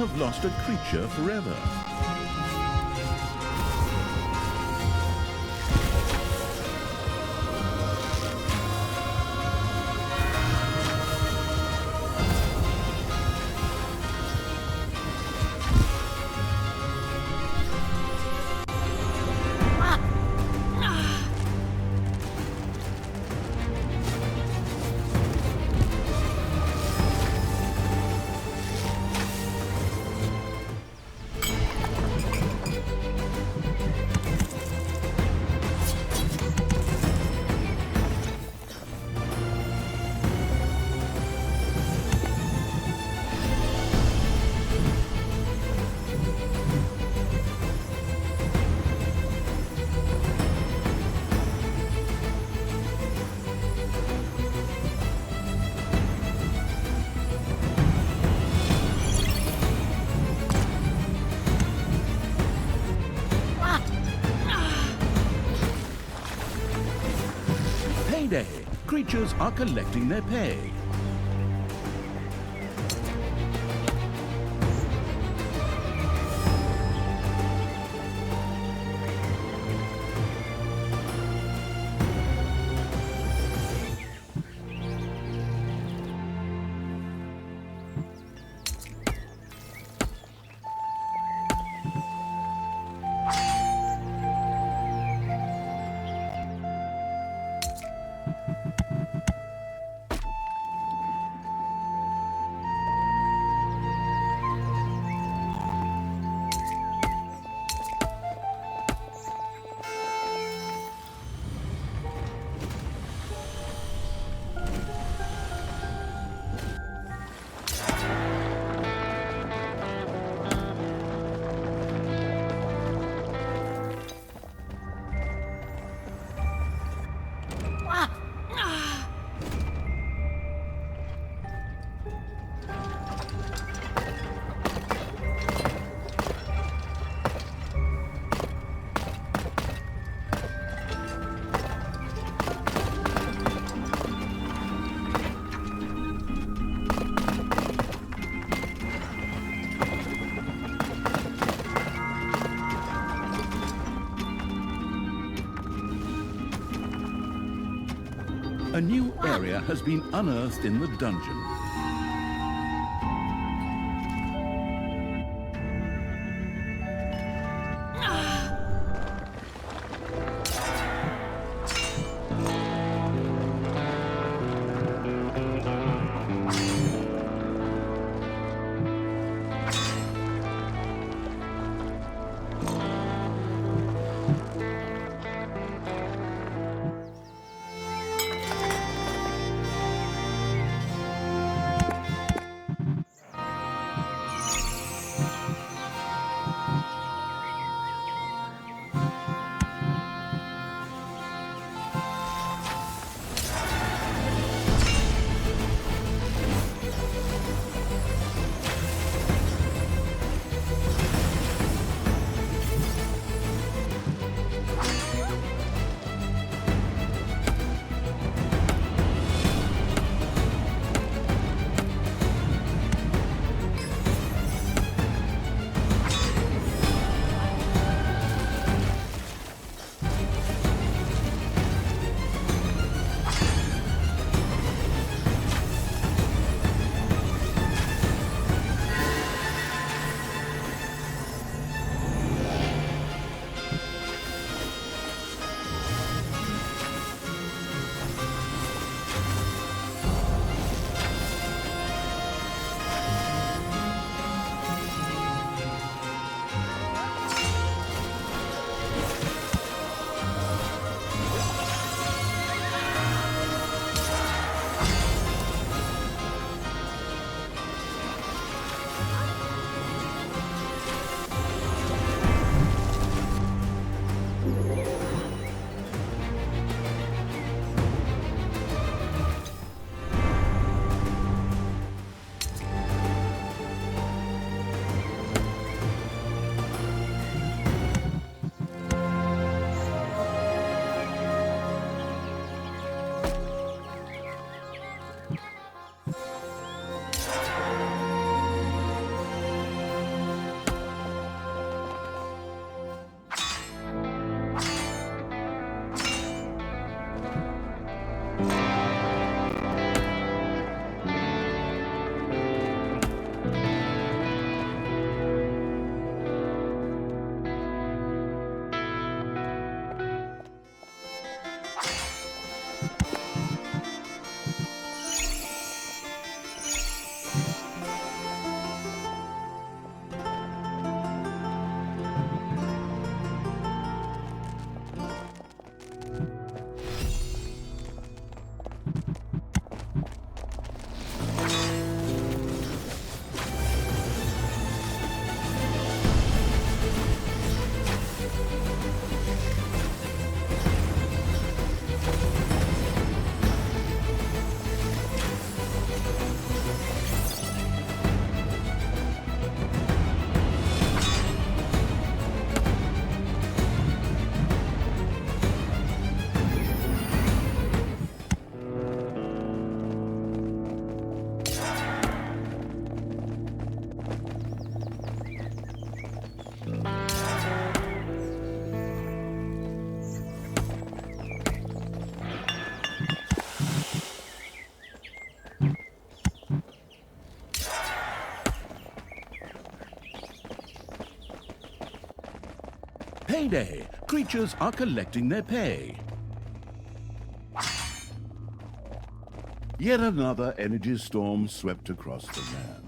have lost a creature forever. Payday! Creatures are collecting their pay. A new area has been unearthed in the dungeon. Payday! Creatures are collecting their pay. Yet another energy storm swept across the land.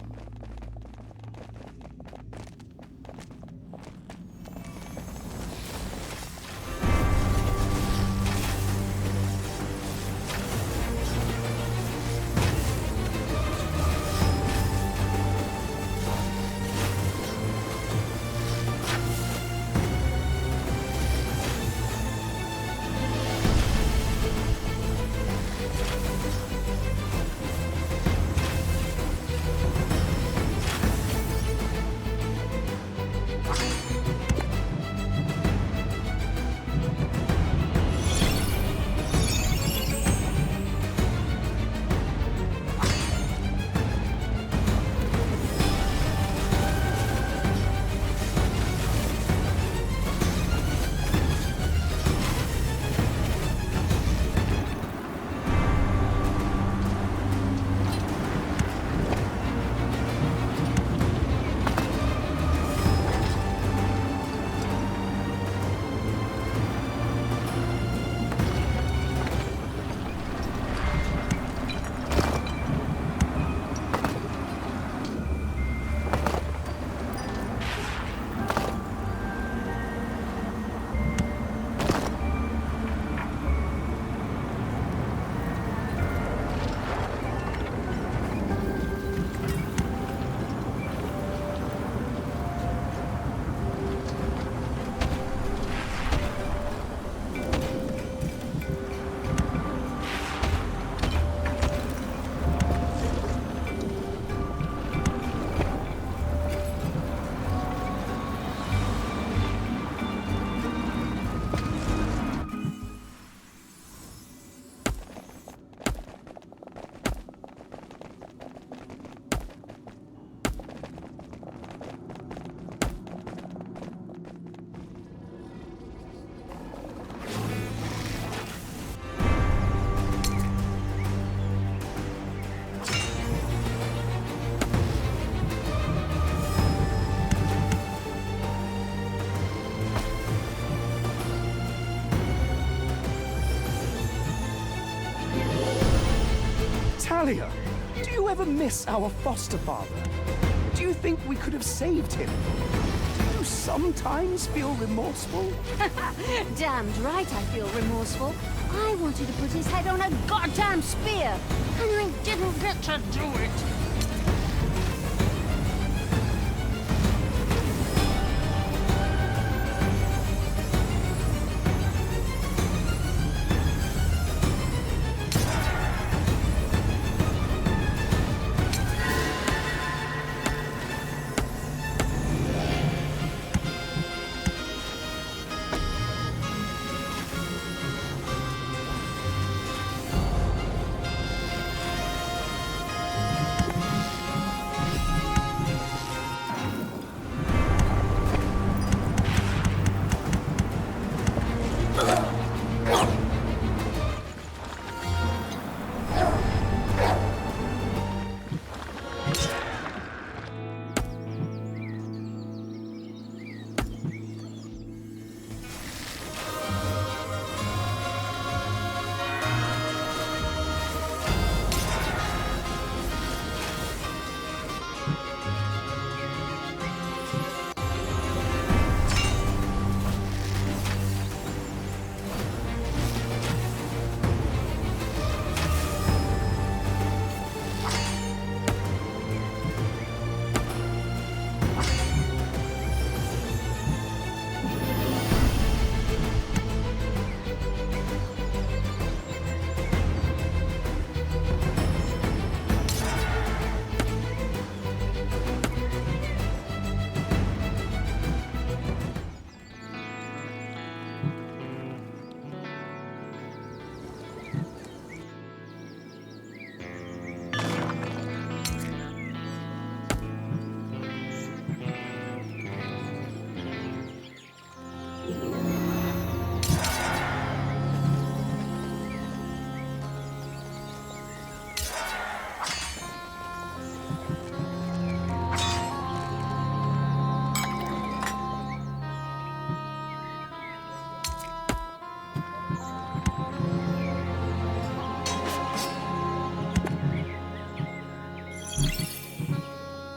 Talia, do you ever miss our foster father? Do you think we could have saved him? Do you sometimes feel remorseful? Damned right I feel remorseful. I wanted to put his head on a goddamn spear, and I didn't get to do it.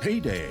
Payday.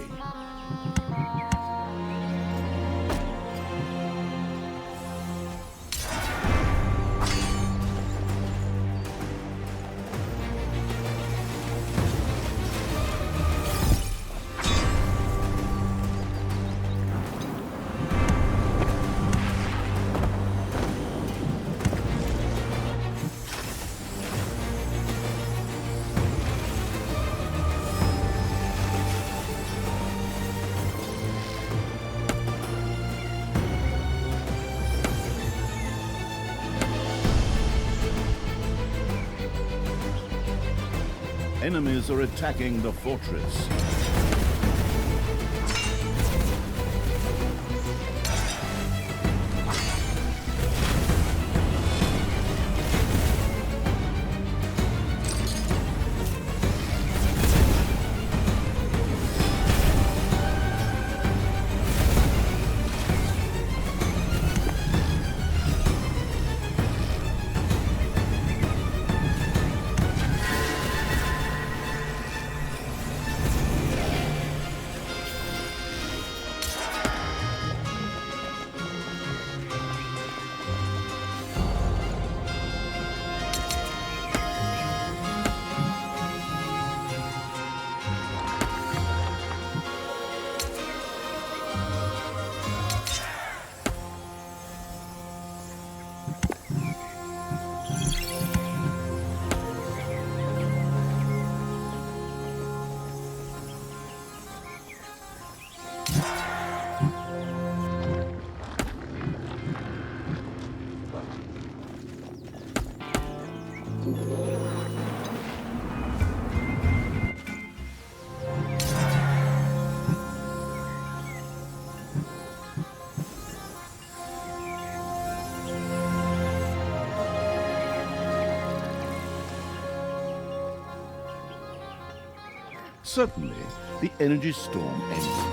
Enemies are attacking the fortress. Suddenly, the energy storm ends.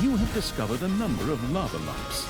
You have discovered a number of lava lumps.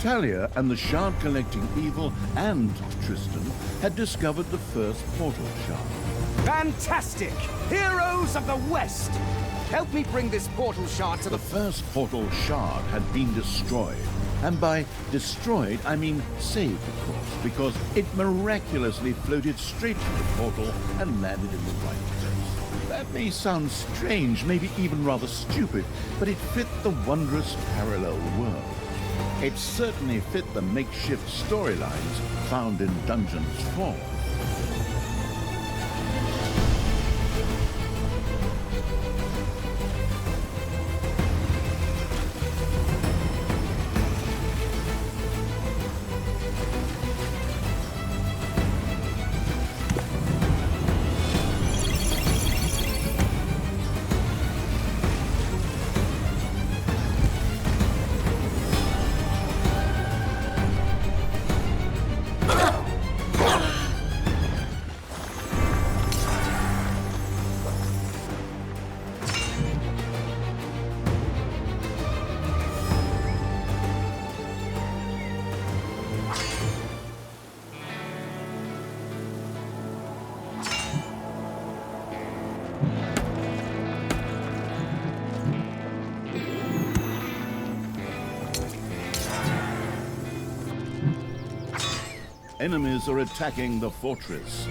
Talia and the shard-collecting evil and Tristan had discovered the first portal shard. Fantastic! Heroes of the West! Help me bring this portal shard to The the... first portal shard had been destroyed. And by destroyed, I mean saved, of course, because it miraculously floated straight through the portal and landed in the right place. That may sound strange, maybe even rather stupid, but it fit the wondrous parallel world. It certainly fit the makeshift storylines found in 던전스4. Enemies are attacking the fortress.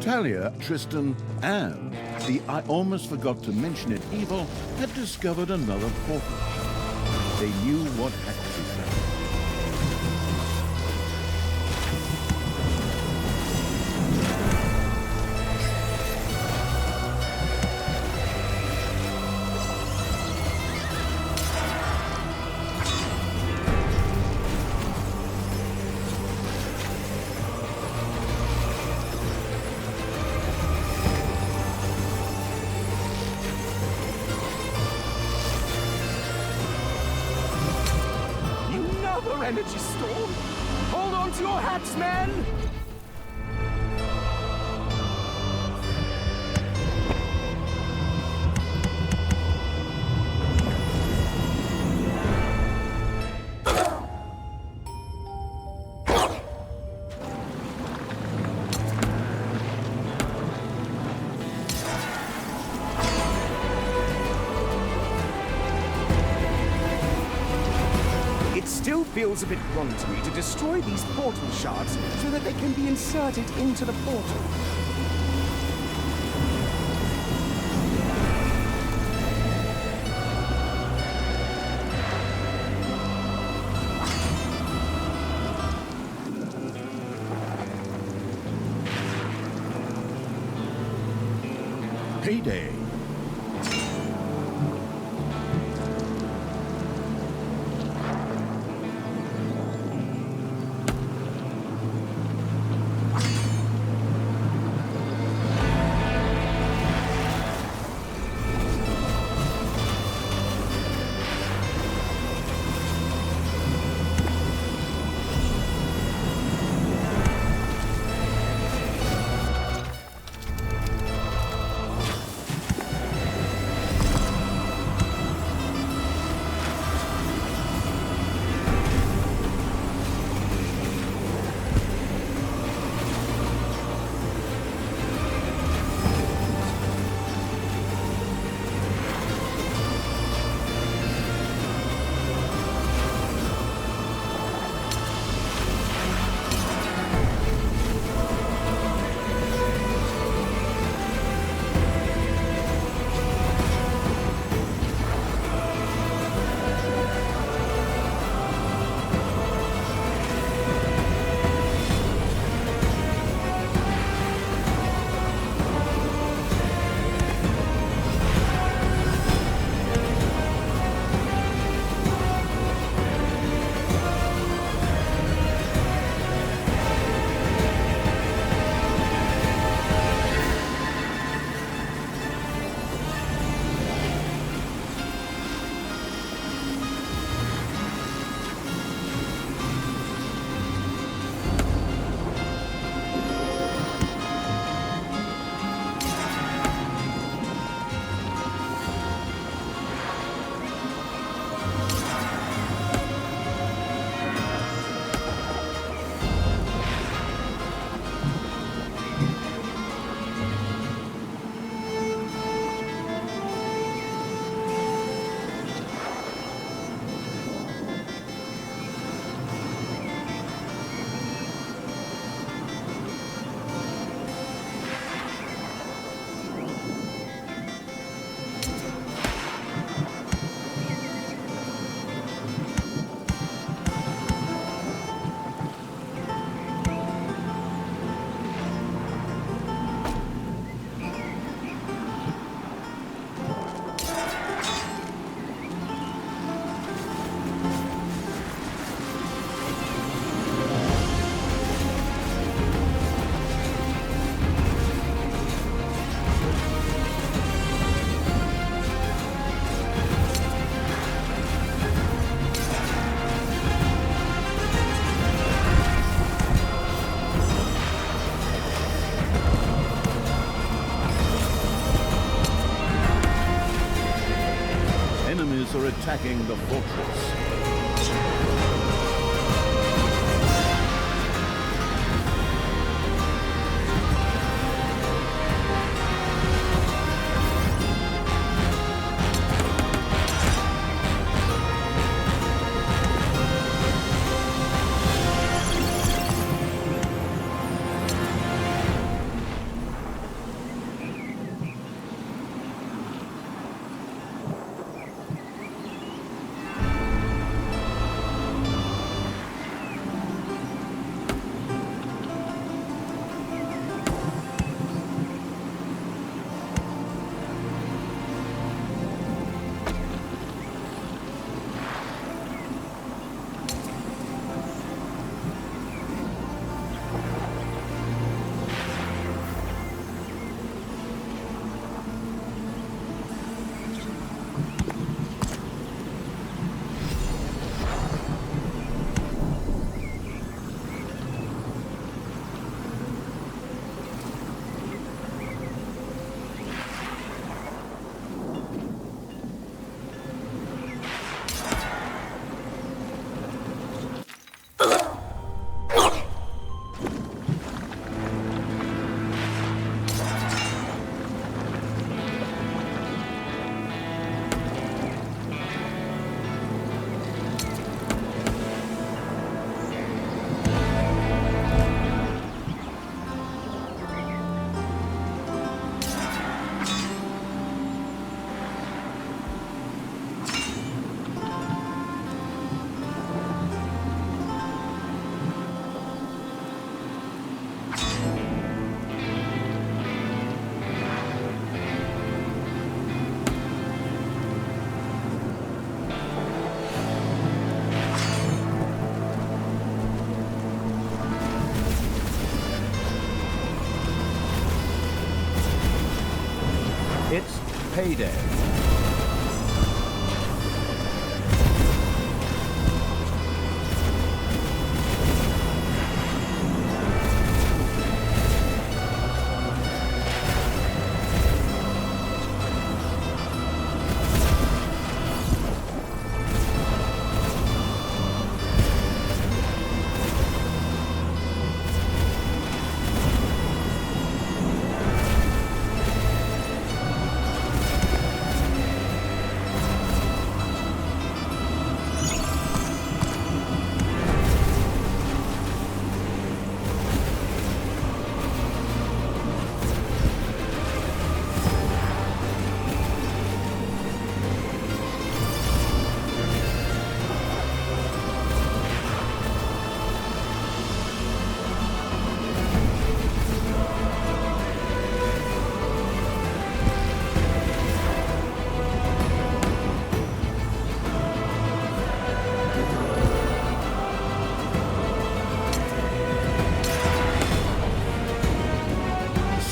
Talia, Tristan, and the I almost forgot to mention it evil had discovered another portal. They knew what had to be done. Energy storm! Hold on to your hats, men! Still feels a bit wrong to me to destroy these portal shards so that they can be inserted into the portal. Payday. Are attacking the fortress. payday.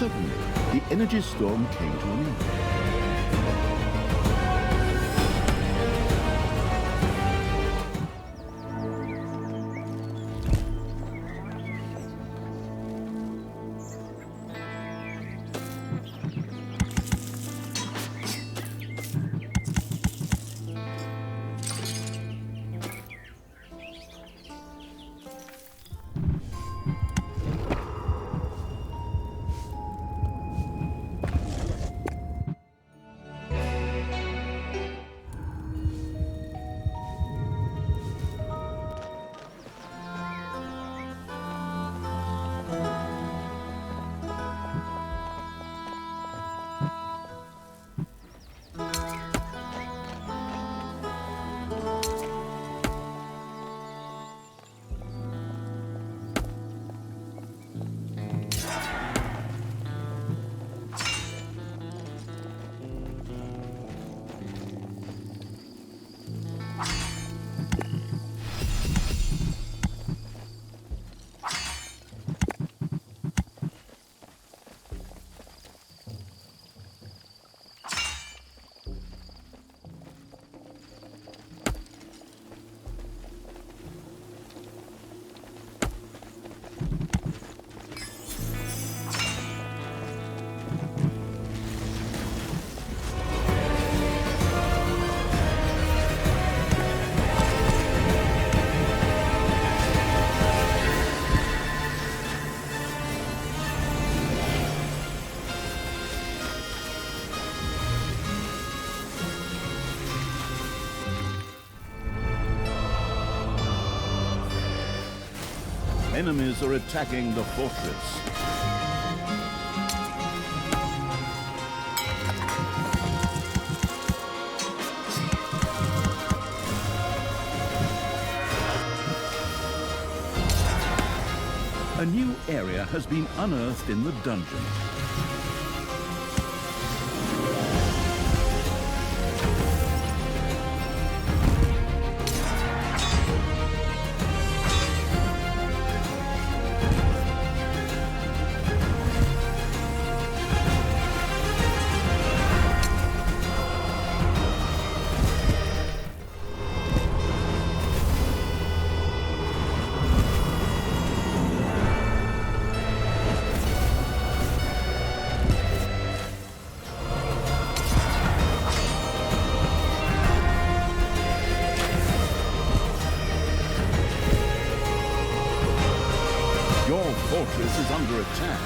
Suddenly, the energy storm came to an end. Enemies are attacking the fortress. A new area has been unearthed in the dungeon. Your fortress is under attack.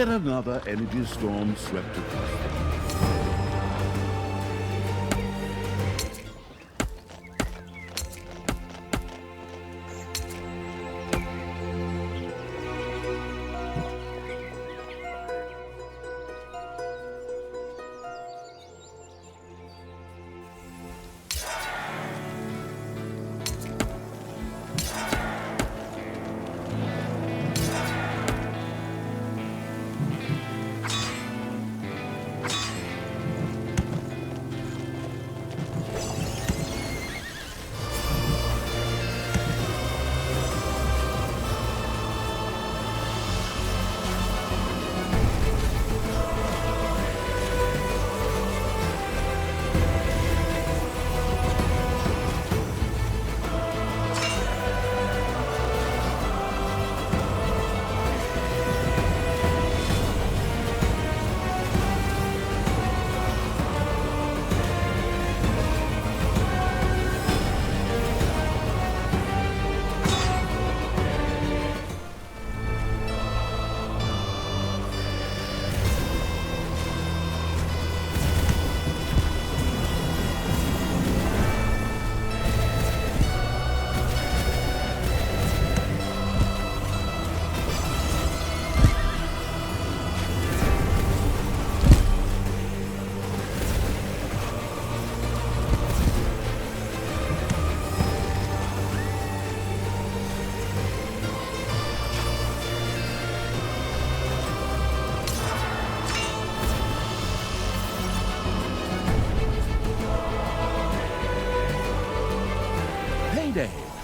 Yet another energy storm swept across them.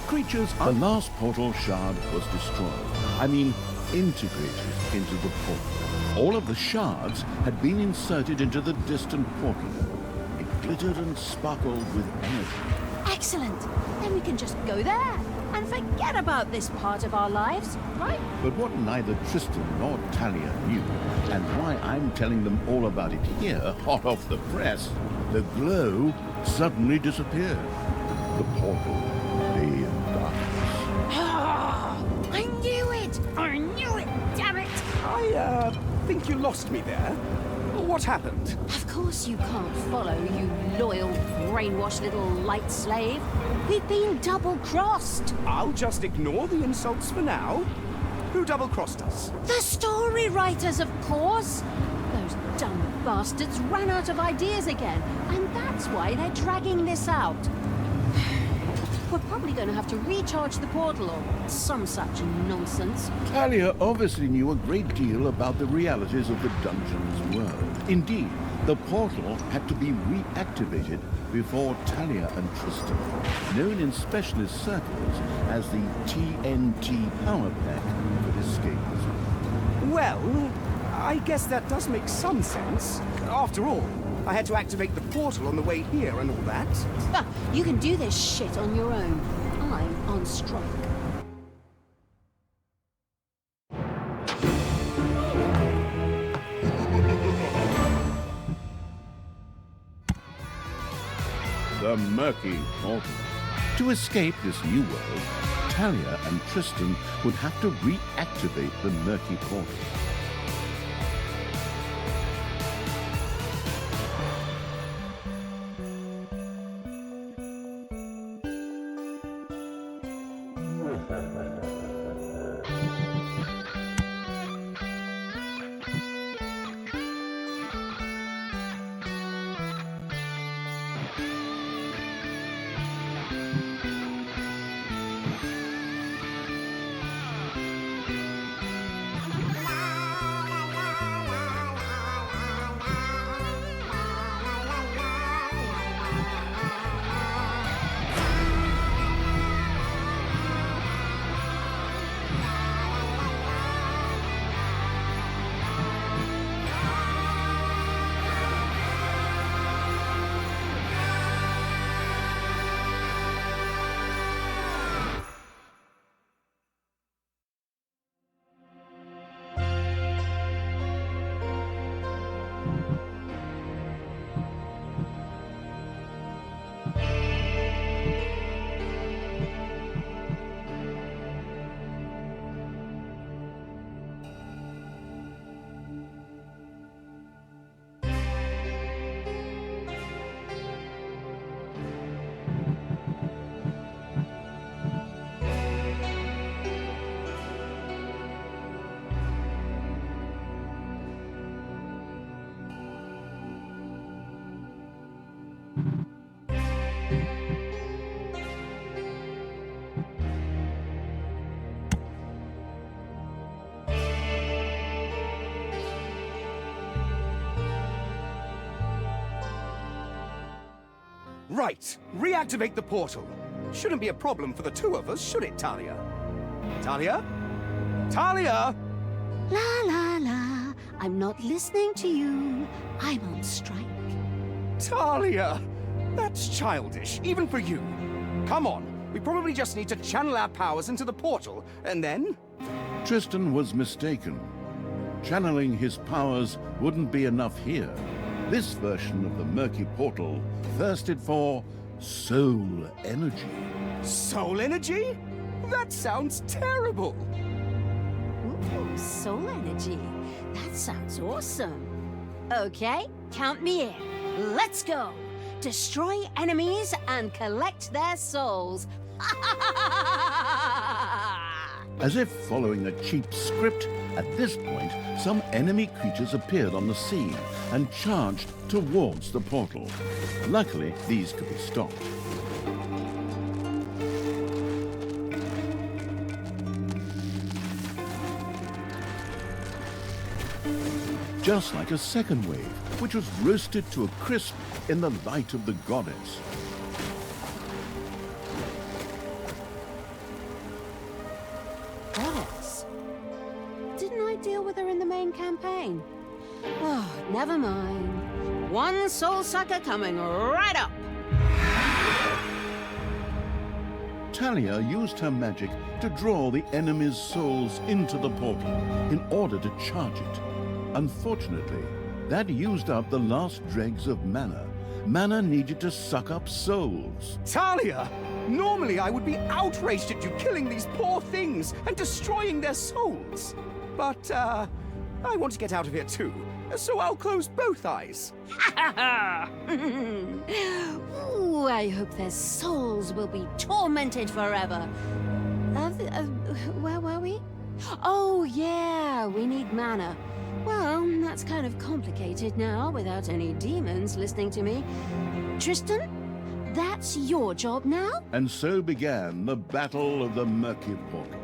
Creatures, the last portal shard was destroyed. I mean, integrated into the portal. All of the shards had been inserted into the distant portal. It glittered and sparkled with energy. Excellent. Then we can just go there and forget about this part of our lives, right? But what neither Tristan nor Talia knew, and why I'm telling them all about it here, hot off the press, the glow suddenly disappeared. The portal lay in darkness. I knew it! I knew it, damn it! I think you lost me there. What happened? Of course you can't follow, you loyal, brainwashed little light slave. We've been double-crossed. I'll just ignore the insults for now. Who double-crossed us? The story writers, of course. Those dumb bastards ran out of ideas again, and that's why they're dragging this out. We're probably going to have to recharge the portal or some such nonsense. Talia obviously knew a great deal about the realities of the dungeon's world. Indeed, the portal had to be reactivated before Talia and Tristan, known in specialist circles as the TNT power pack, could escape the zone. Well, I guess that does make some sense. After all, I had to activate the portal on the way here and all that. Ah, you can do this shit on your own. I'm on strike. The murky portal. To escape this new world, Talia and Tristan would have to reactivate the murky portal. Right, reactivate the portal. Shouldn't be a problem for the two of us, should it, Talia? Talia? Talia! La la la. I'm not listening to you. I'm on strike. Talia! That's childish, even for you. Come on, we probably just need to channel our powers into the portal, and then... Tristan was mistaken. Channeling his powers wouldn't be enough here. This version of the murky portal thirsted for soul energy. Soul energy? That sounds terrible! Ooh, soul energy. That sounds awesome. Okay, count me in. Let's go. Destroy enemies and collect their souls. As if following a cheap script, at this point, some enemy creatures appeared on the scene and charged towards the portal. Luckily, these could be stopped. Just like a second wave, which was roasted to a crisp in the light of the goddess. Goddess? Didn't I deal with her in the main campaign? Oh, never mind. One soul sucker coming right up. Talia used her magic to draw the enemy's souls into the portal in order to charge it. Unfortunately, that used up the last dregs of mana. Mana needed to suck up souls. Talia! Normally I would be outraged at you killing these poor things and destroying their souls. But, I want to get out of here too, so I'll close both eyes. Ooh, I hope their souls will be tormented forever. Where were we? Oh, yeah, we need mana. Well, that's kind of complicated now without any demons listening to me. Tristan, that's your job now? And so began the Battle of the Murky Portal.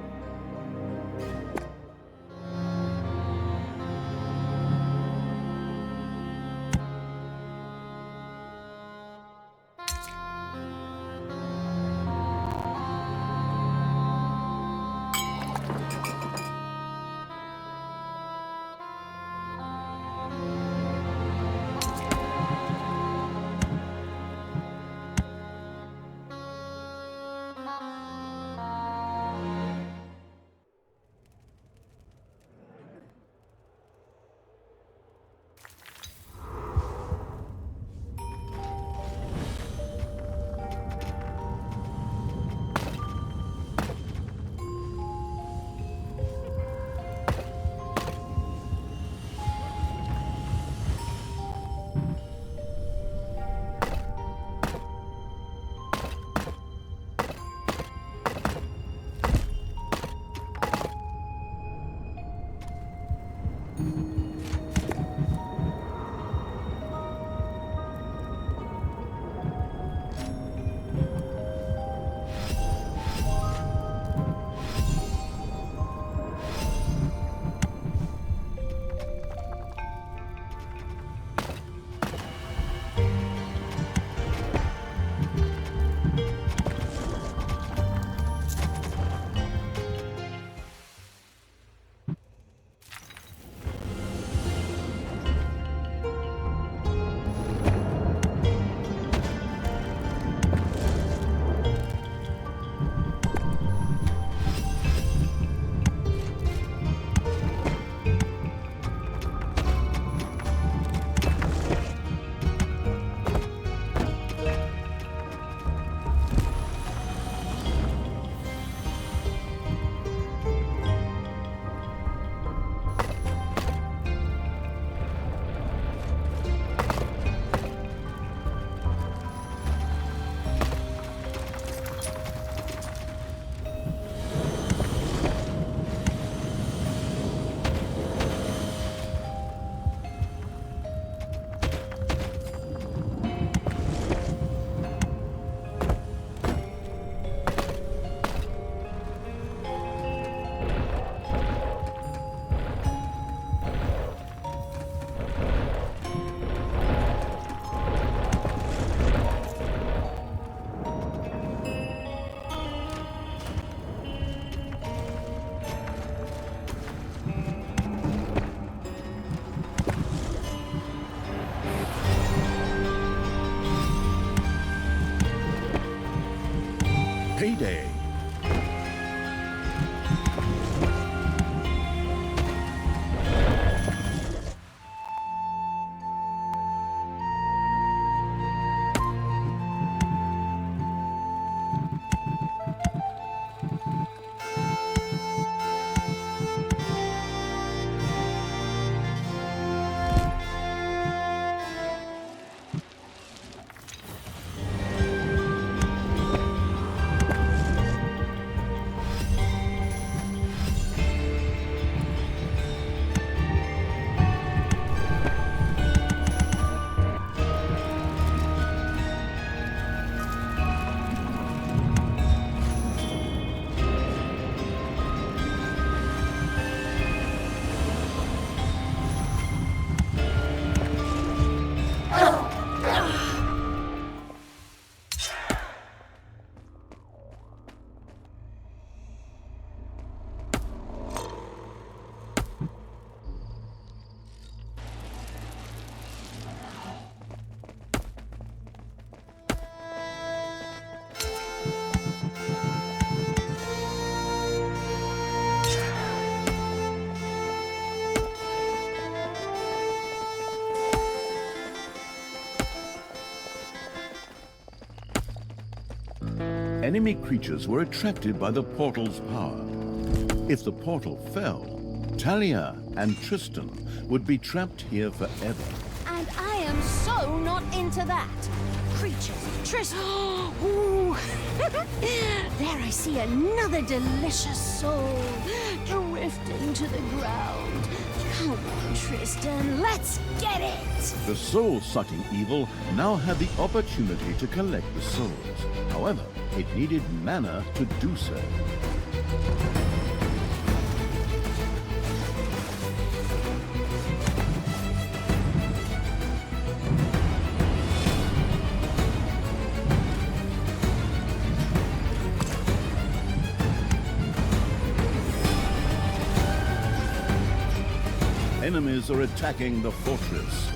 enemy creatures were attracted by the portal's power. If the portal fell, Talia and Tristan would be trapped here forever. And I am so not into that. Creatures, Tristan. Ooh. There I see another delicious soul drifting to the ground. Come on, Tristan, let's get it! The soul-sucking evil now had the opportunity to collect the souls. However, it needed mana to do so. Enemies are attacking the fortress.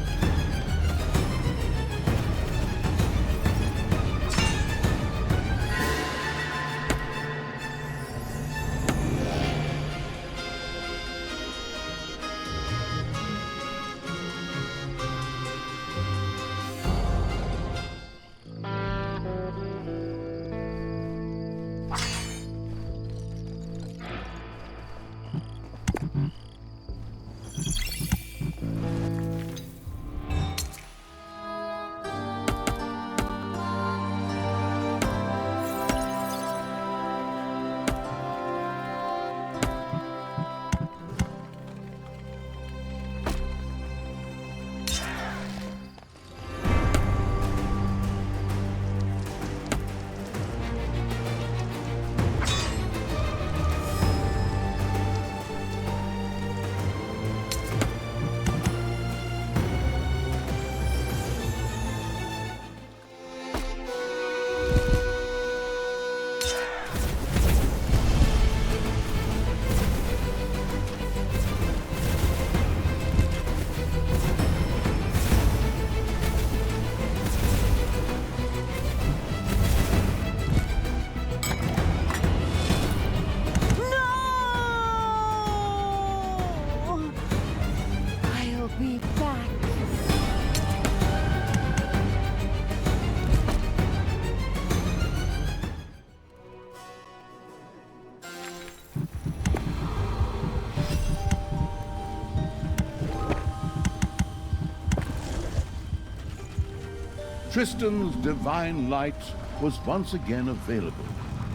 Tristan's divine light was once again available.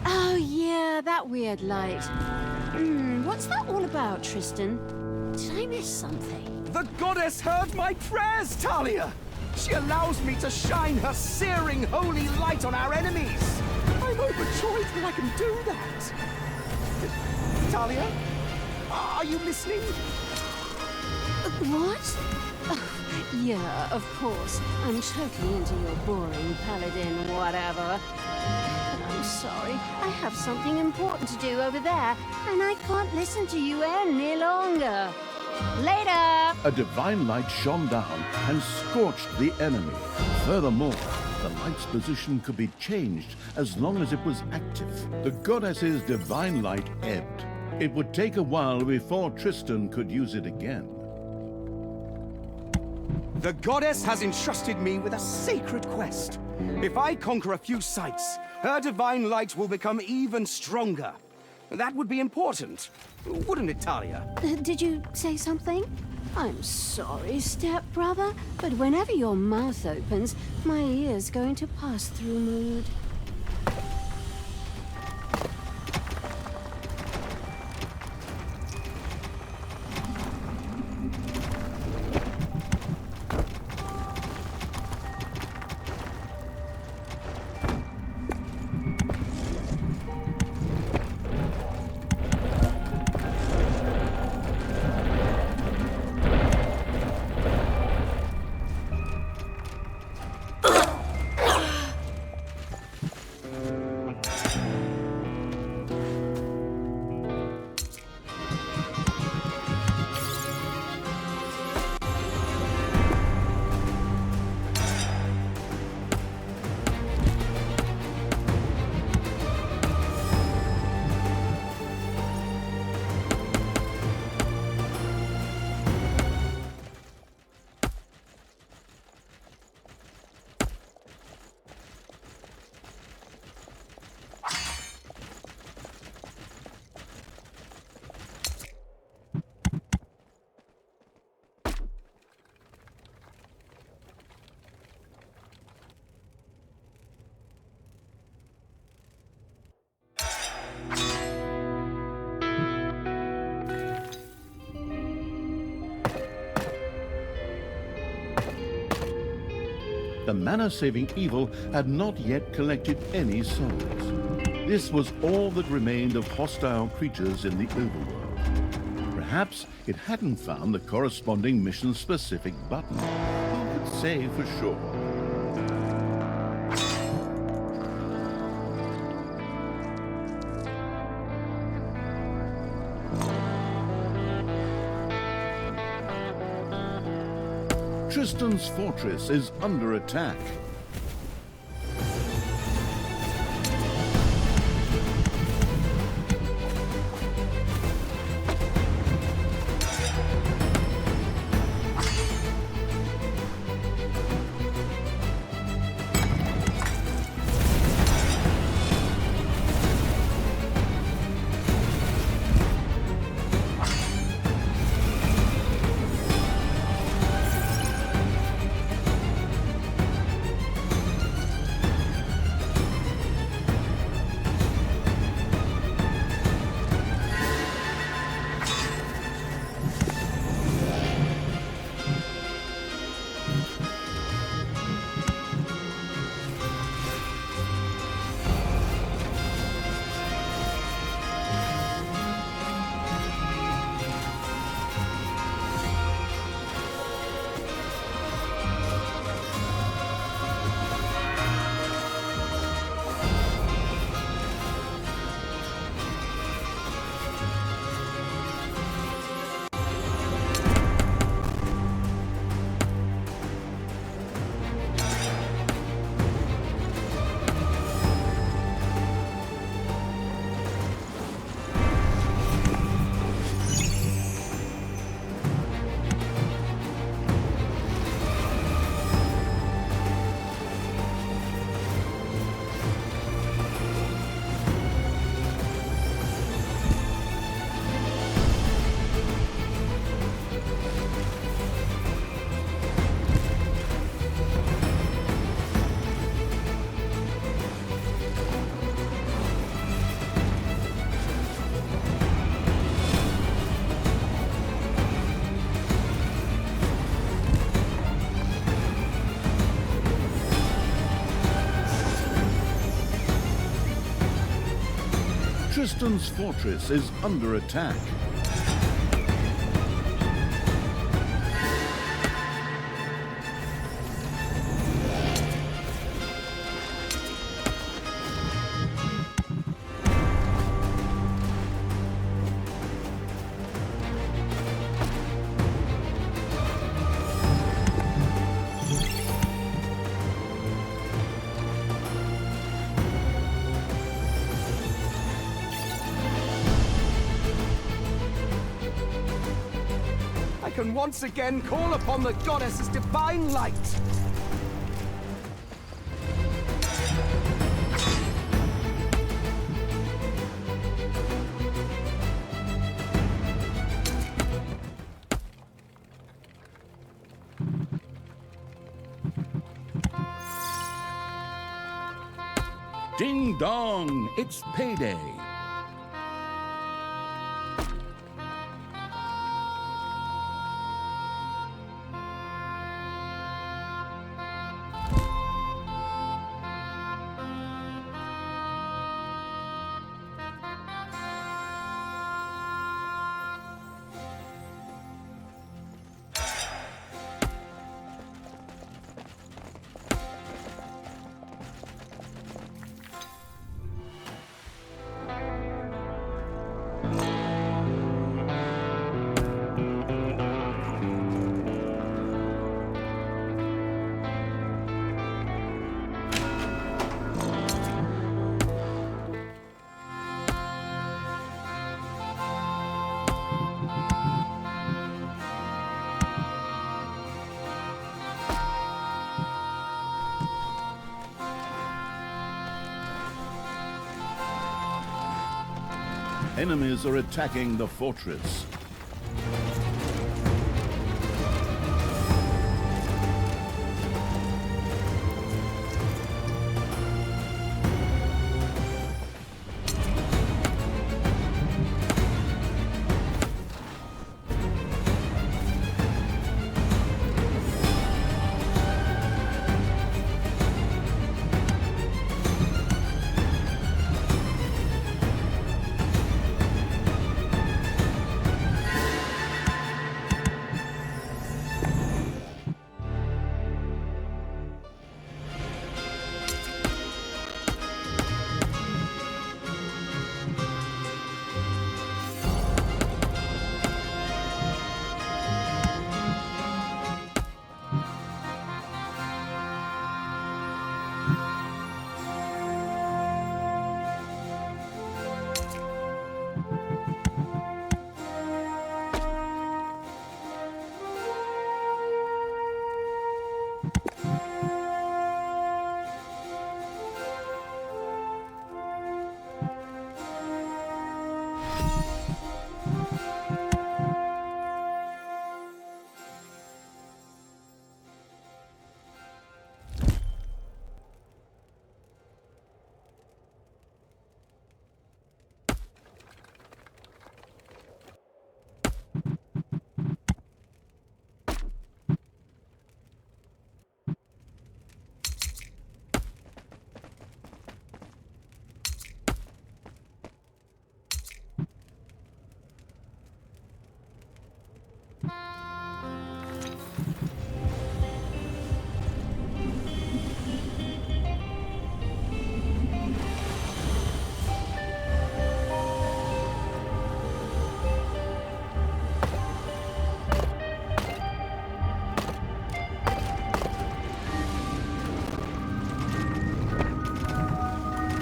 Oh, yeah, that weird light. What's that all about, Tristan? Did I miss something? The goddess heard my prayers, Talia! She allows me to shine her searing holy light on our enemies! I'm overjoyed that I can do that! Talia? Are you listening? What? Oh, yeah, of course. I'm totally into your boring paladin whatever. But I'm sorry. I have something important to do over there, and I can't listen to you any longer. Later! A divine light shone down and scorched the enemy. Furthermore, the light's position could be changed as long as it was active. The goddess's divine light ebbed. It would take a while before Tristan could use it again. The goddess has entrusted me with a sacred quest. If I conquer a few sites, her divine light will become even stronger. That would be important, wouldn't it, Talia? Did you say something? I'm sorry, stepbrother, but whenever your mouth opens, my ear's going to pass through mood. the mana-saving evil had not yet collected any souls. This was all that remained of hostile creatures in the overworld. Perhaps it hadn't found the corresponding mission-specific button. Who could say for sure? Tristan's fortress is under attack. Tristan's fortress is under attack. I can once again call upon the goddess's divine light. Ding dong, it's payday. Enemies are attacking the fortress.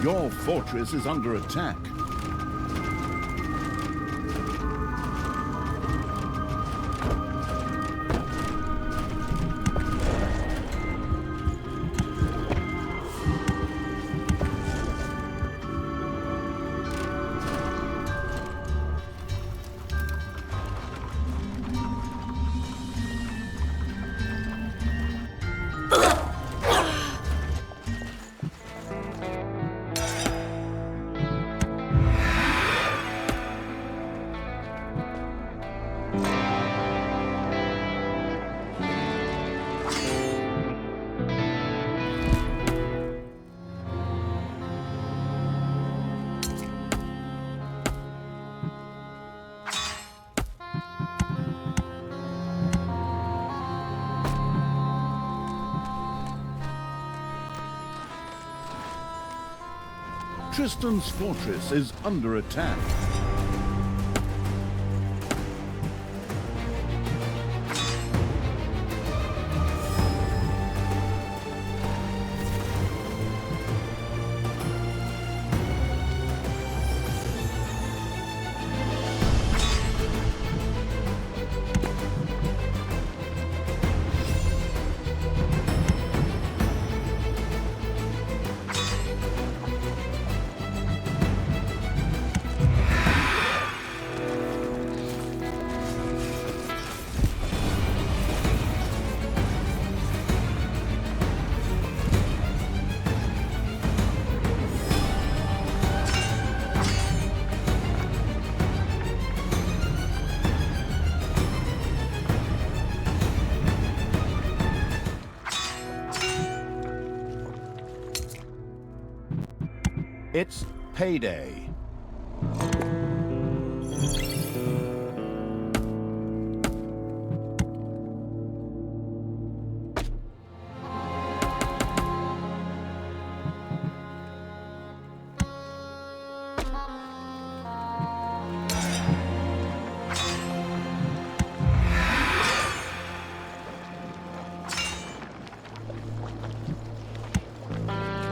Your fortress is under attack. Tristan's fortress is under attack. It's payday.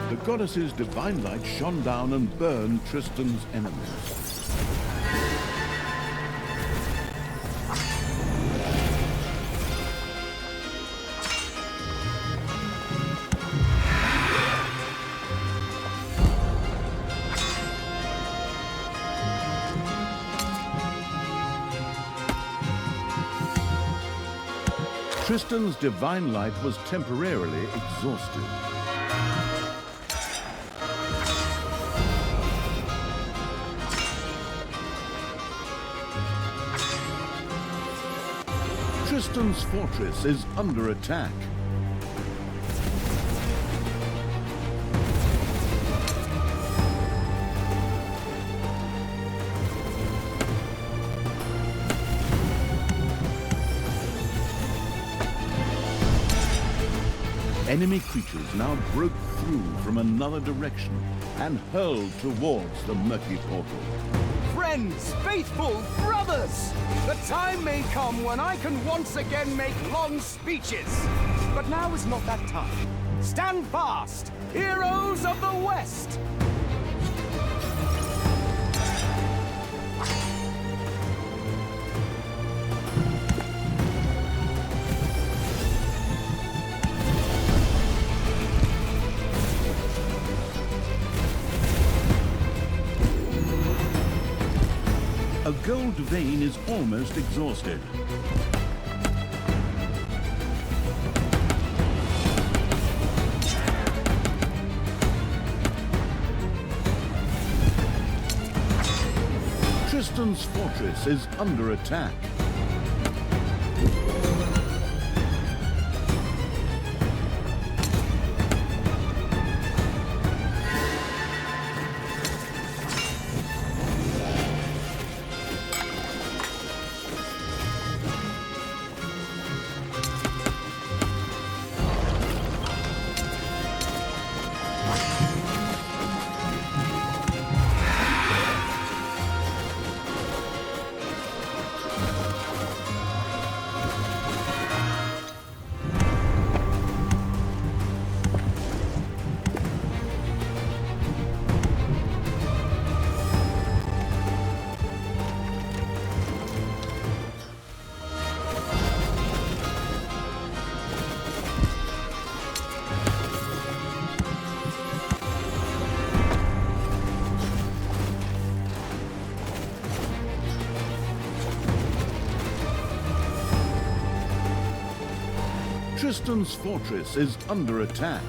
The goddess's divine light shone down and burned Tristan's enemies. Tristan's divine light was temporarily exhausted. Tristan's fortress is under attack. Enemy creatures now broke through from another direction and hurled towards the murky portal. Friends, faithful brothers! The time may come when I can once again make long speeches. But now is not that time. Stand fast, heroes of the West! A gold vein is almost exhausted. Tristan's fortress is under attack. Tristan's fortress is under attack.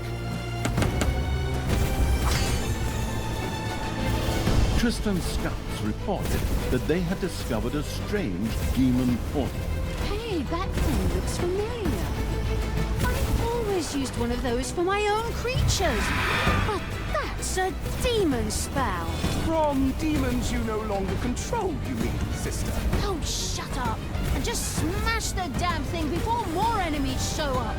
Tristan's scouts reported that they had discovered a strange demon portal. Hey, that thing looks familiar. I've always used one of those for my own creatures. But that's a demon spell. From demons you no longer control, you mean, sister? Oh, shut up. And just smash the damn thing before more enemies show up.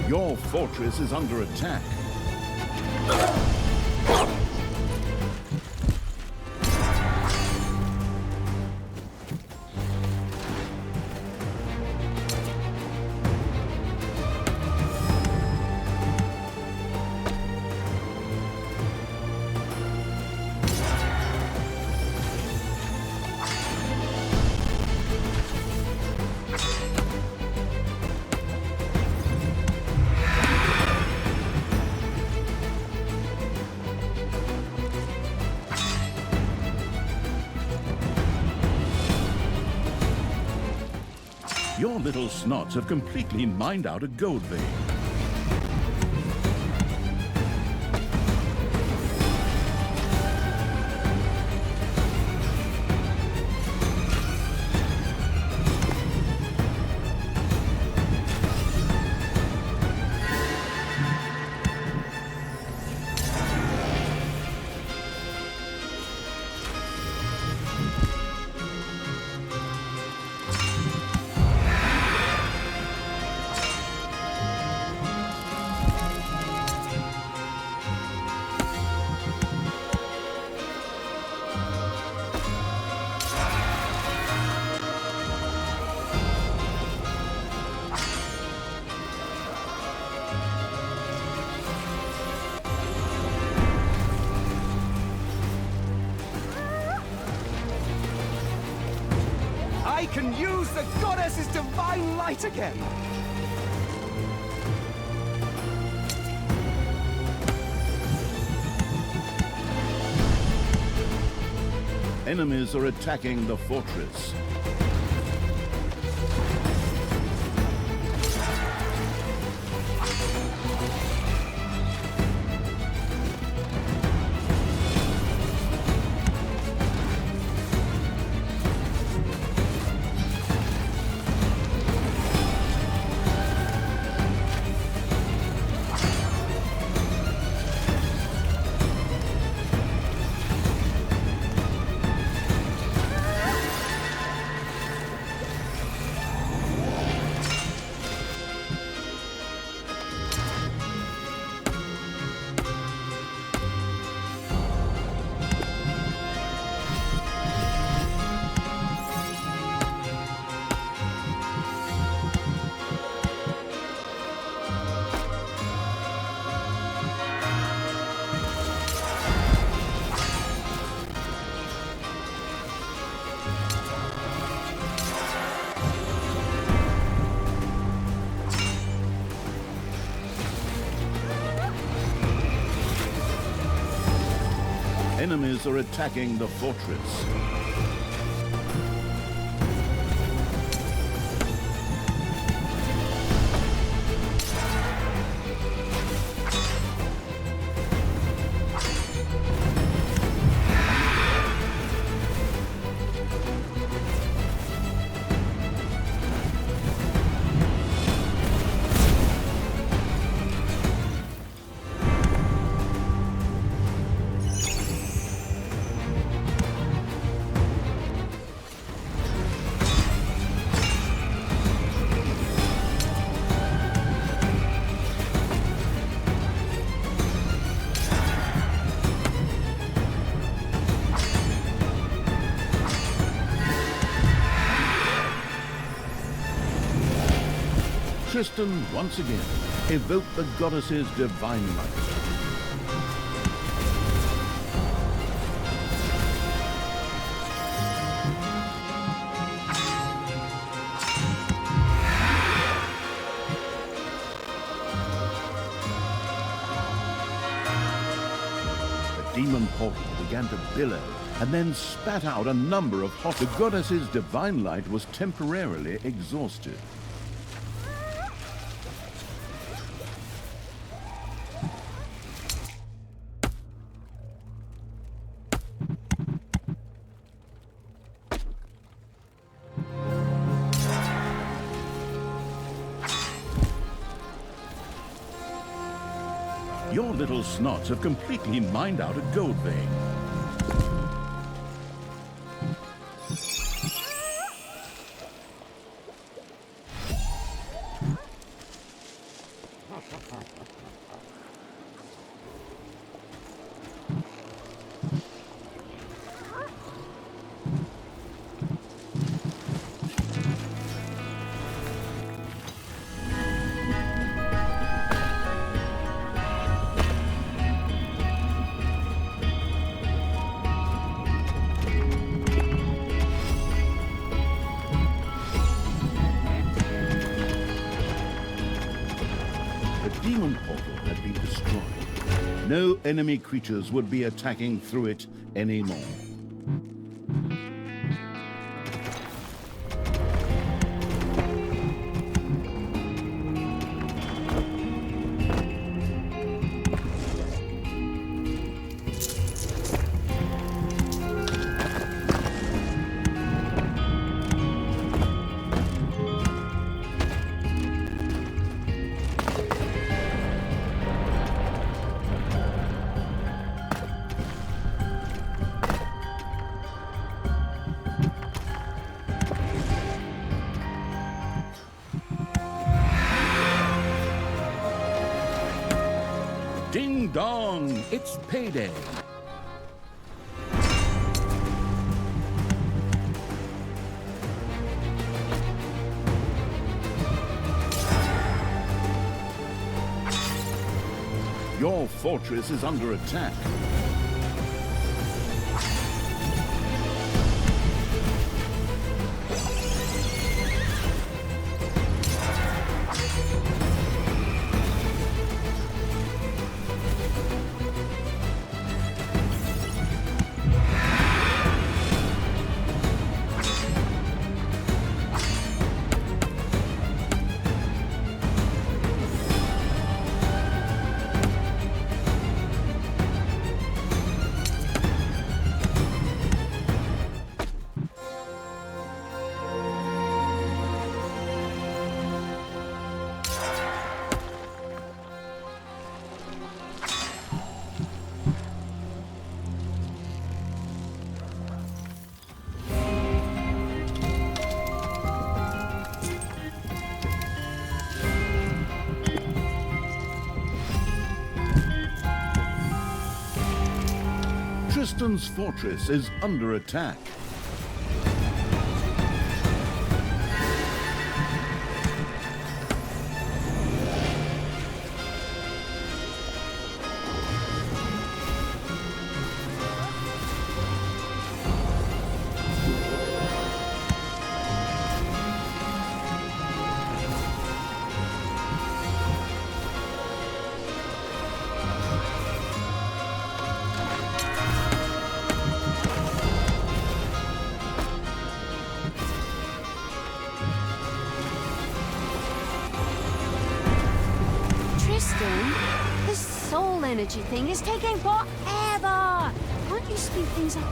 Your fortress is under attack. Your little snots have completely mined out a gold vein. I can use the goddess's divine light again! Enemies are attacking the fortress. Enemies are attacking the fortress. Tristan once again evoked the goddess's divine light. The demon portal began to billow and then spat out a number of hot. The goddess's divine light was temporarily exhausted. Your little snots have completely mined out a gold vein. The demon portal had been destroyed. No enemy creatures would be attacking through it anymore. Ding dong, it's payday. Your fortress is under attack. Tristan's fortress is under attack. This soul energy thing is taking forever! Can't you speed things up?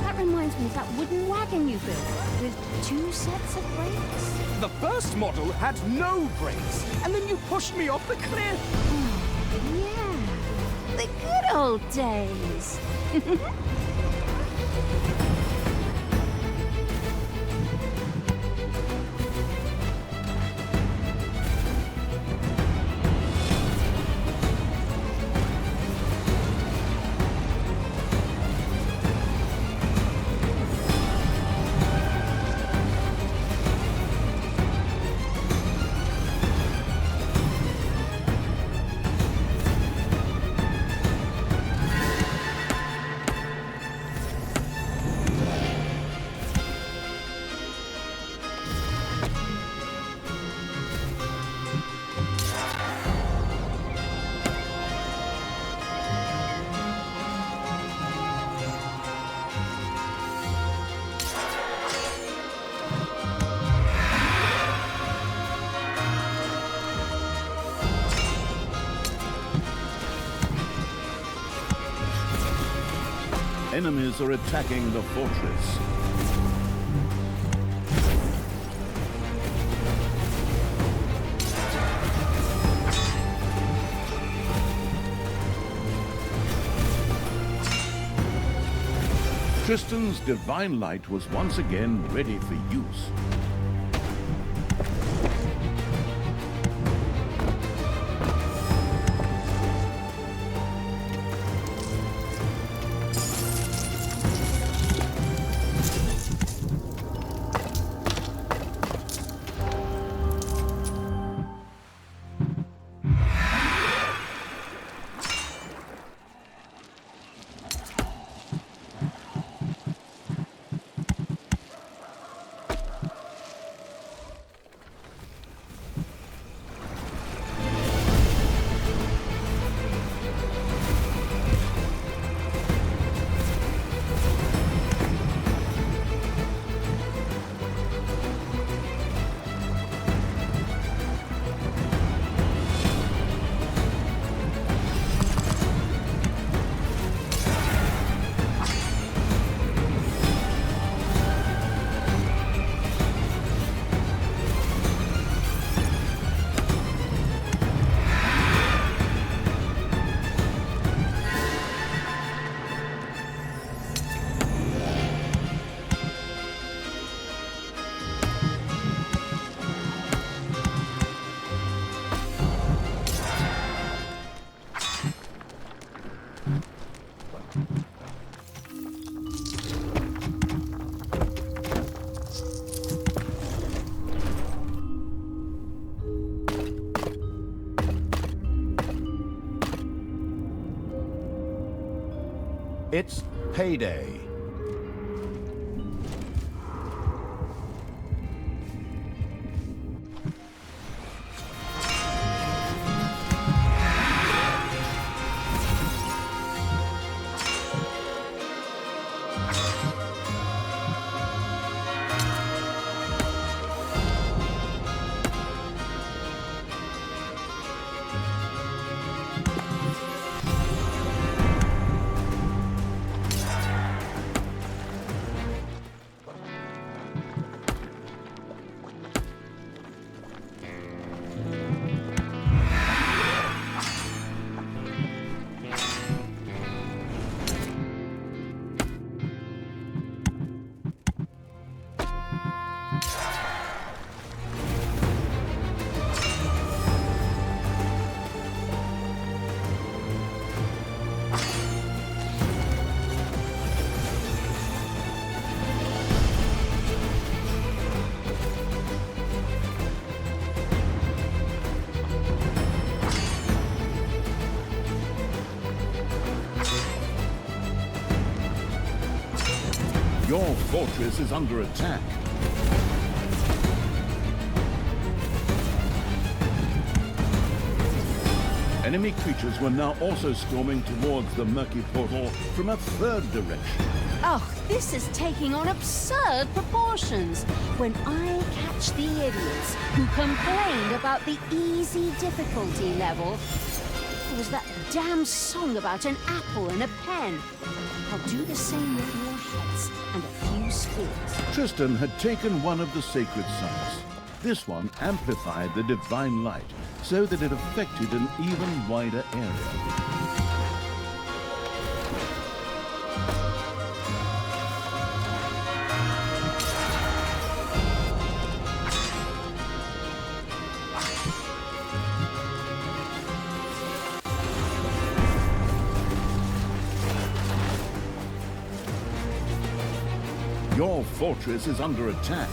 That reminds me of that wooden wagon you built, with 2 sets of brakes. The first model had no brakes, and then you pushed me off the cliff. Yeah, the good old days. Enemies are attacking the fortress. Tristan's divine light was once again ready for use. It's payday. Your fortress is under attack. Enemy creatures were now also storming towards the murky portal from a third direction. Oh, this is taking on absurd proportions. When I catch the idiots who complained about the easy difficulty level, there was that damn song about an apple and a pen. I'll do the same with your heads and a few spears. Tristan had taken one of the sacred sites. This one amplified the divine light so that it affected an even wider area. Your fortress is under attack.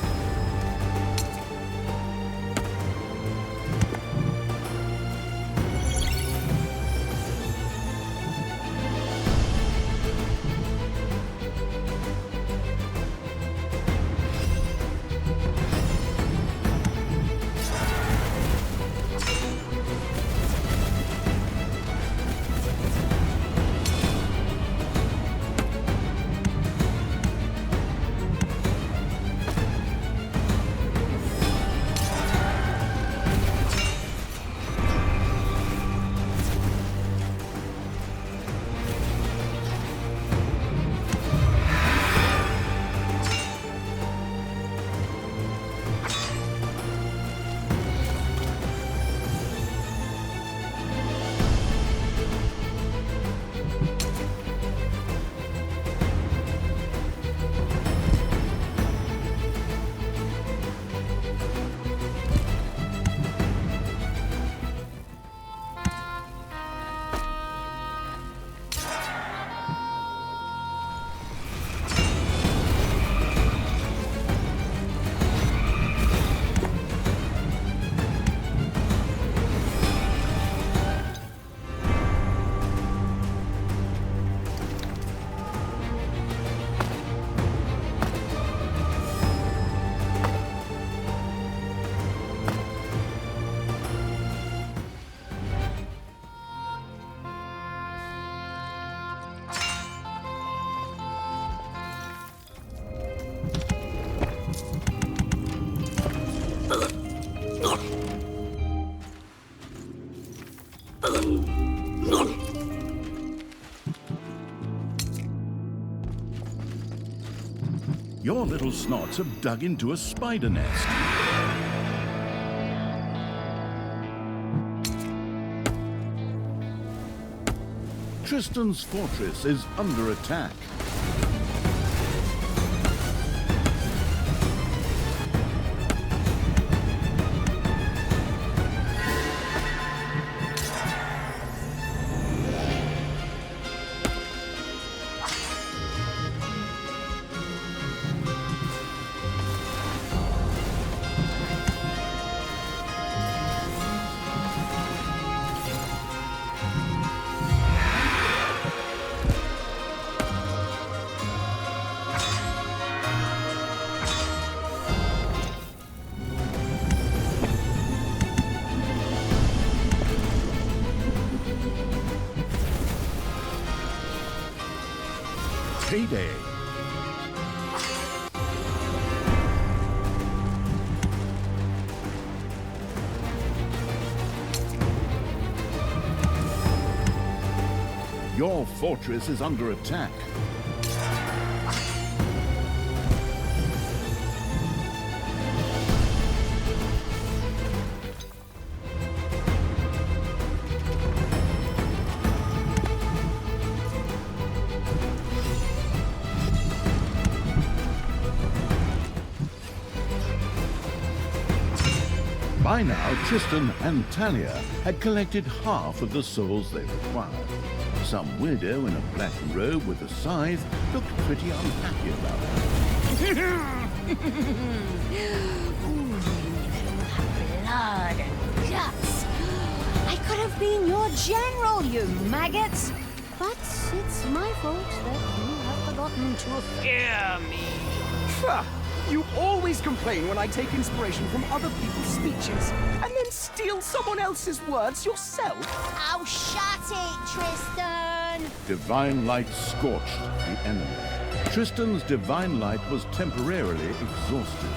Your little snots have dug into a spider nest. Tristan's fortress is under attack. Payday. Your fortress is under attack. By now, Tristan and Talia had collected half of the souls they required. Some weirdo in a black robe with a scythe looked pretty unhappy about it. Ooh, blood and guts. I could have been your general, you maggots. But it's my fault that you have forgotten to fear me. Pah! You always complain when I take inspiration from other people's speeches, and then steal someone else's words yourself. Oh, shut it, Tristan! Divine light scorched the enemy. Tristan's divine light was temporarily exhausted.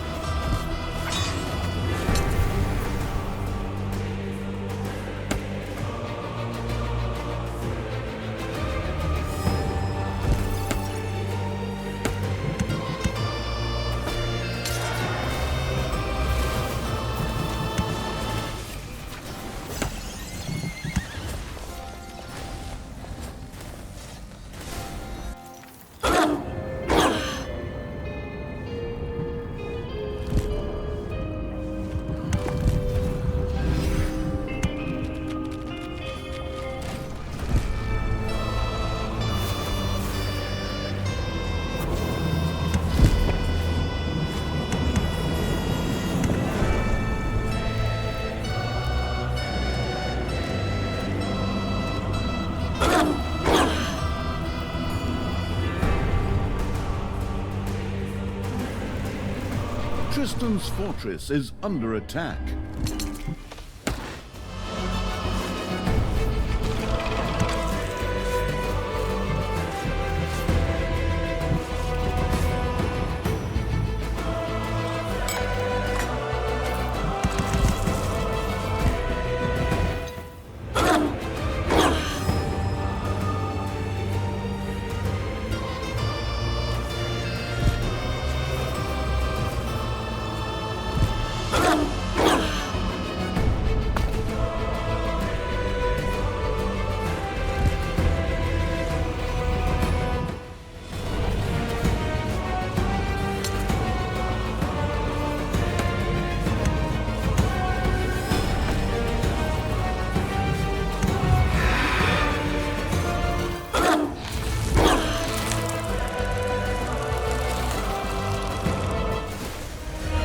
Tristan's fortress is under attack.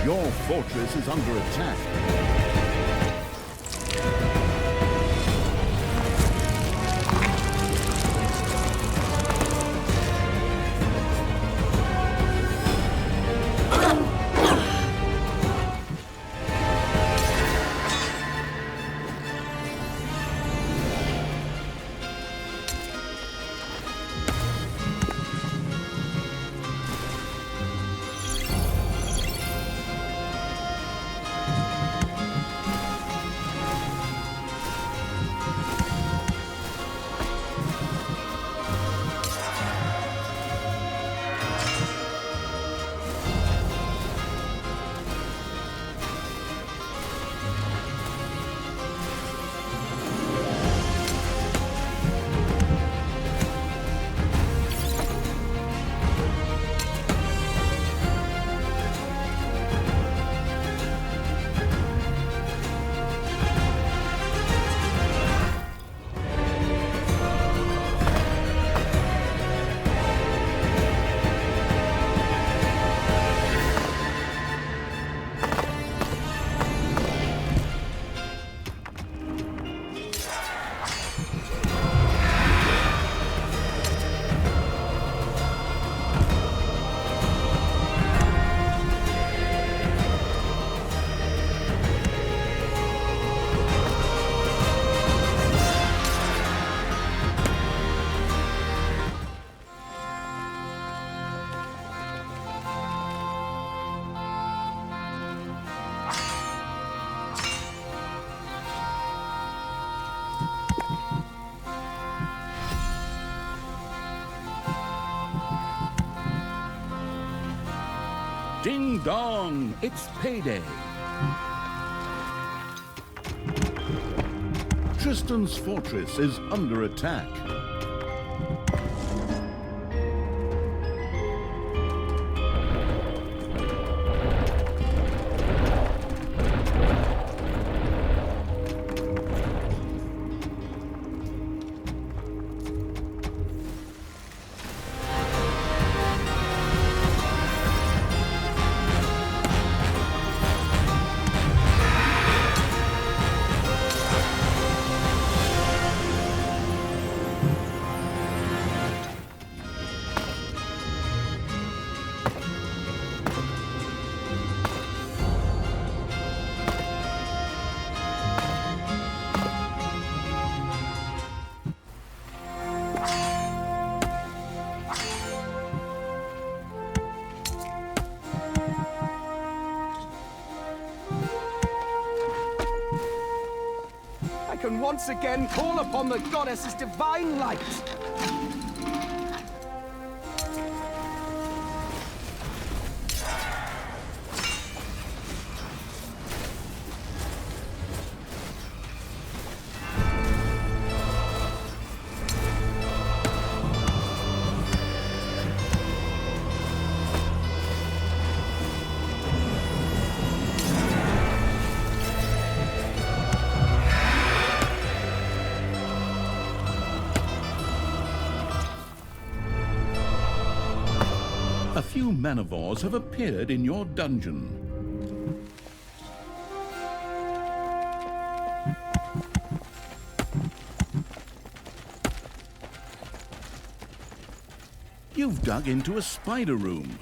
Your fortress is under attack. Ding dong, it's payday. Tristan's fortress is under attack. I can once again call upon the goddess's divine light. A few manivores have appeared in your dungeon. You've dug into a spider room.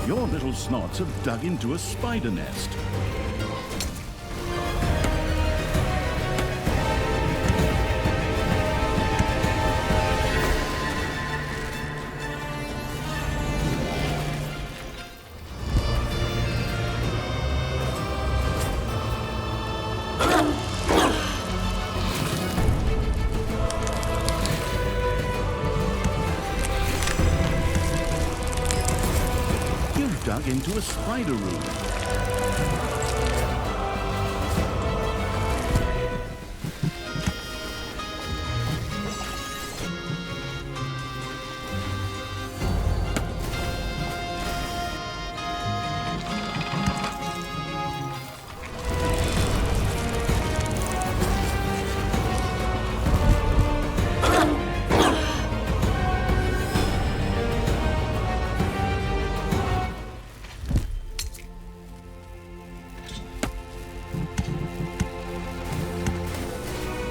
Your little snots have dug into a spider nest. Dug into a spider room.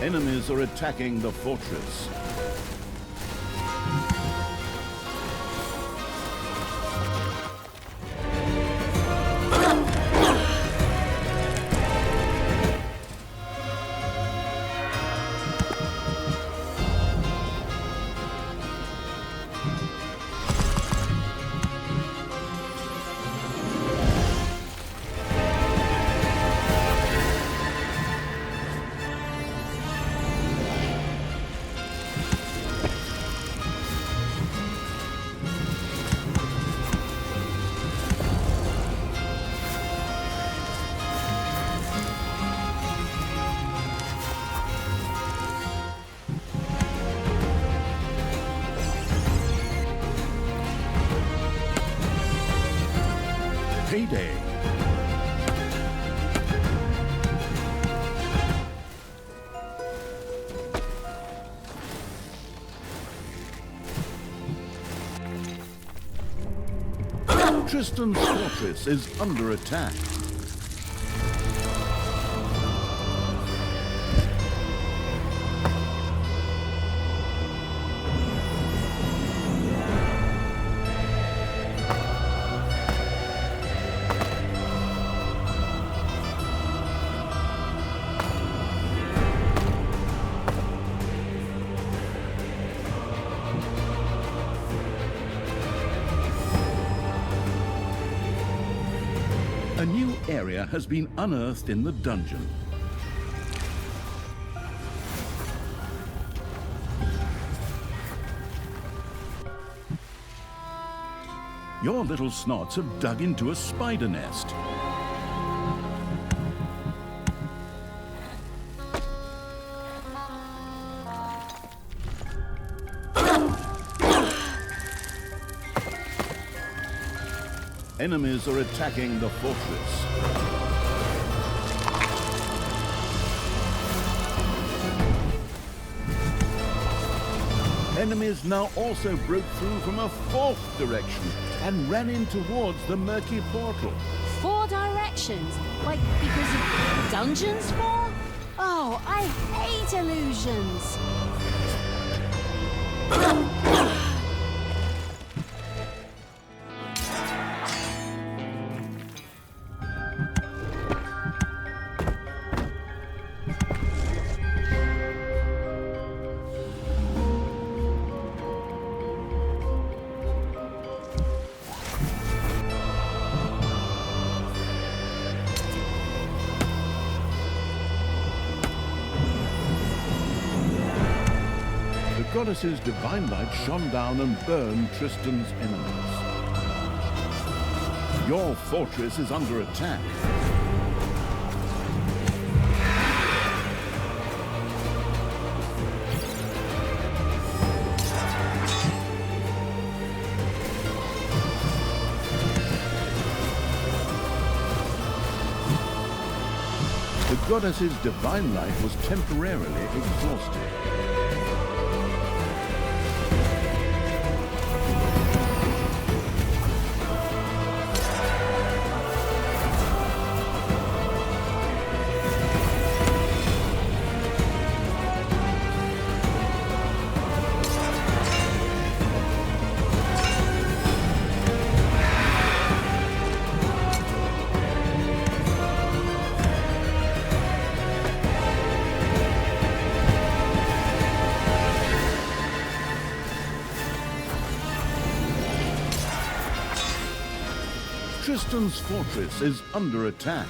Enemies are attacking the fortress. Tristan's fortress is under attack. A new area has been unearthed in the dungeon. Your little snots have dug into a spider nest. Enemies are attacking the fortress. Enemies now also broke through from a fourth direction and ran in towards the murky portal. 4 directions? Like because of Dungeons 4? Oh, I hate illusions. The goddess's divine light shone down and burned Tristan's enemies. Your fortress is under attack. The goddess's divine light was temporarily exhausted. Tristan's fortress is under attack.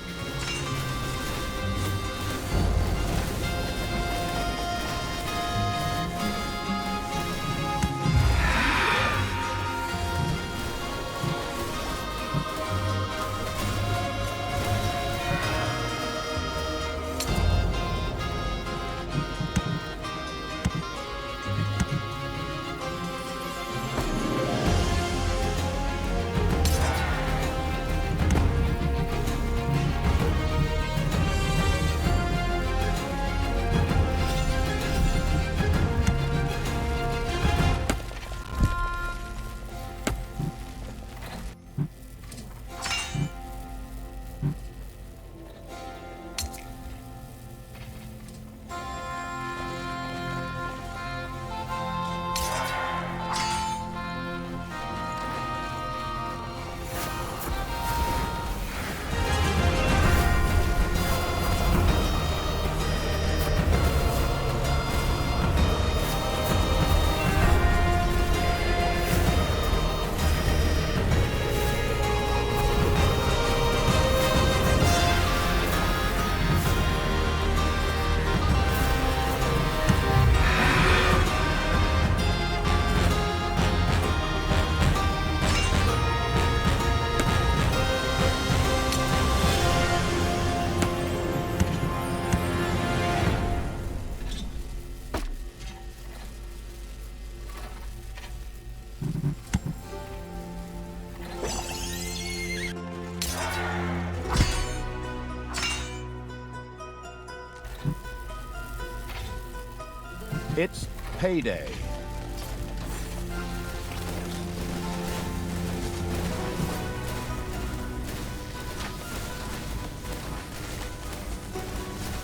It's payday.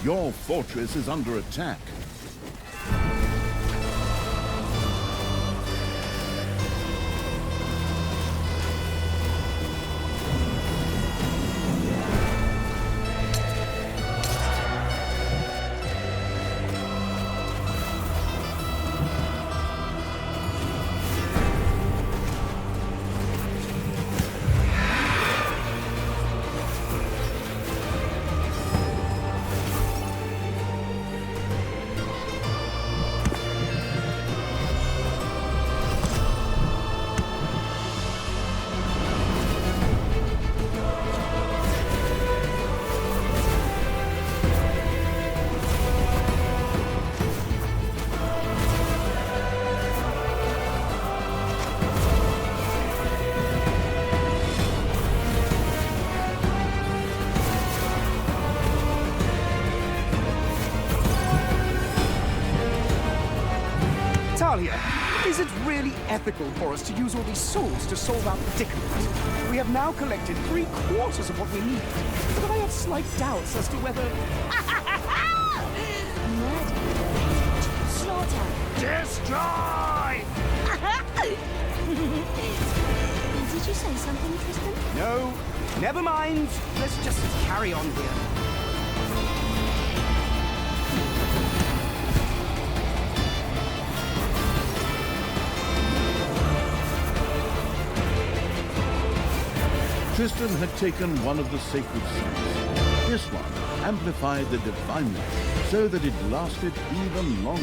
Your fortress is under attack. Talia, is it really ethical for us to use all these souls to solve our predicament? We have now collected 3/4 of what we need, but I have slight doubts as to whether... Murder. Slaughter. Destroy! Did you say something, Tristan? No, never mind. Let's just carry on here. Tristan had taken one of the sacred seals. This one amplified the divine light so that it lasted even longer.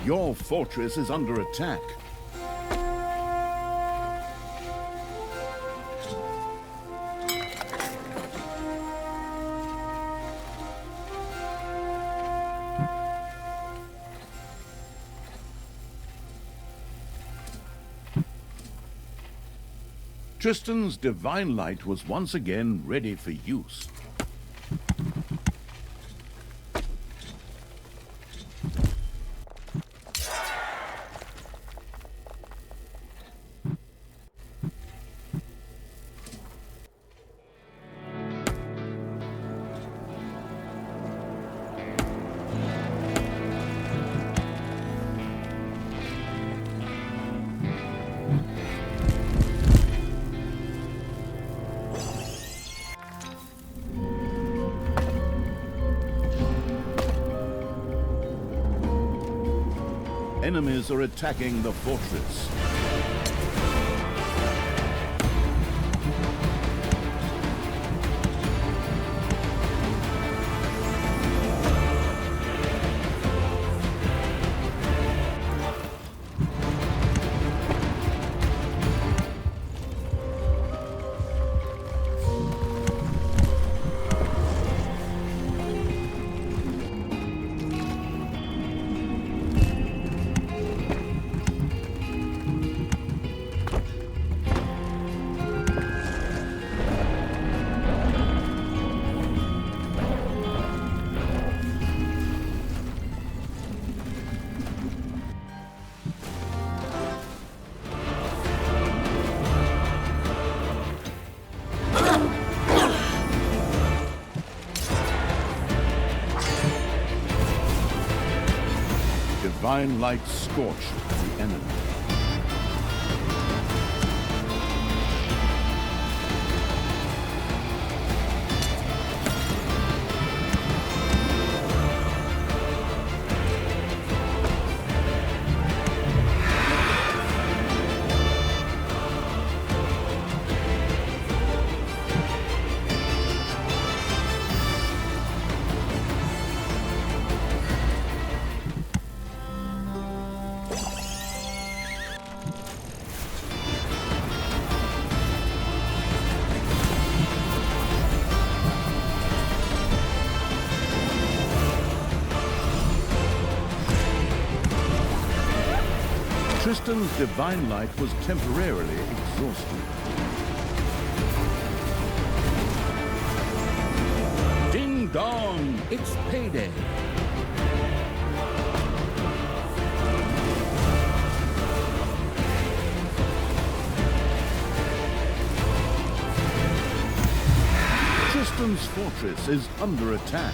Your fortress is under attack. Tristan's divine light was once again ready for use. Enemies are attacking the fortress. Divine light scorched the enemy. Tristan's divine light was temporarily exhausted. Ding dong! It's payday! Tristan's fortress is under attack.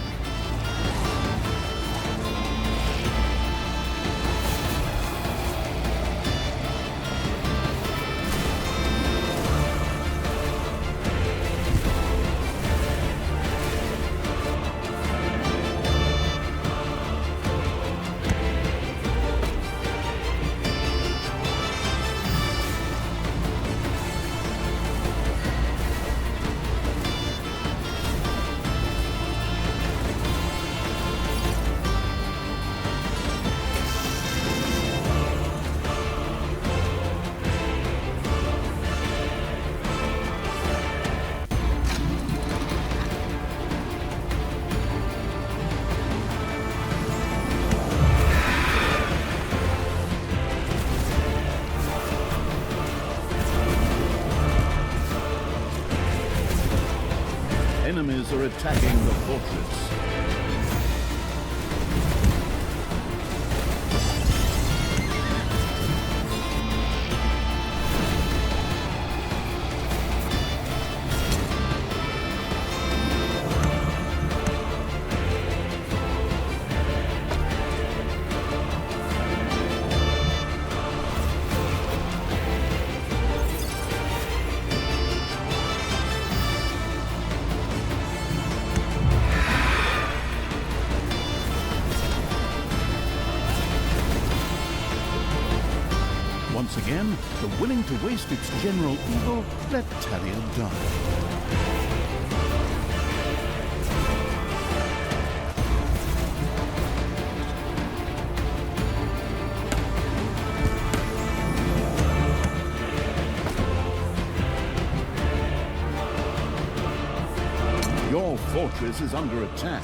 Enemies are attacking the fortress. Once again, the willing to waste its general evil, let Talia die. Your fortress is under attack.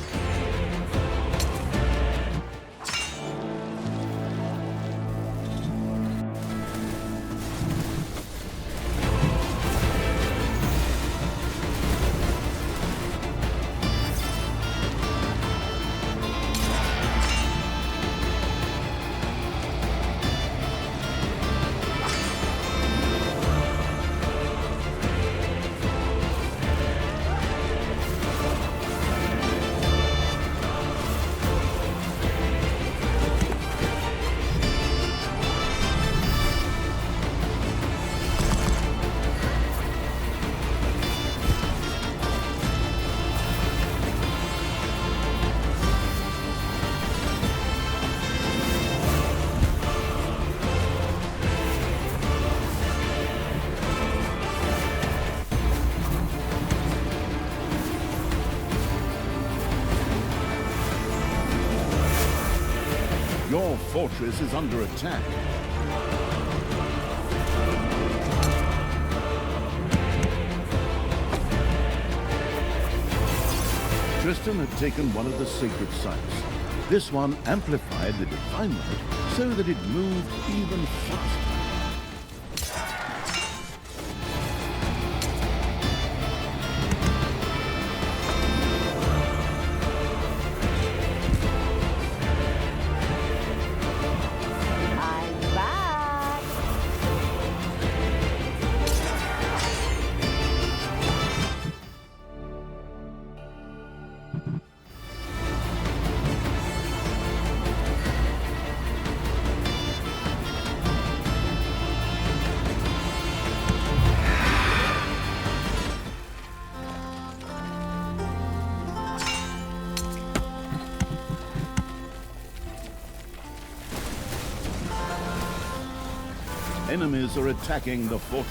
Your fortress is under attack. Tristan had taken one of the sacred sites. This one amplified the divine light so that it moved even faster. Enemies are attacking the fortress.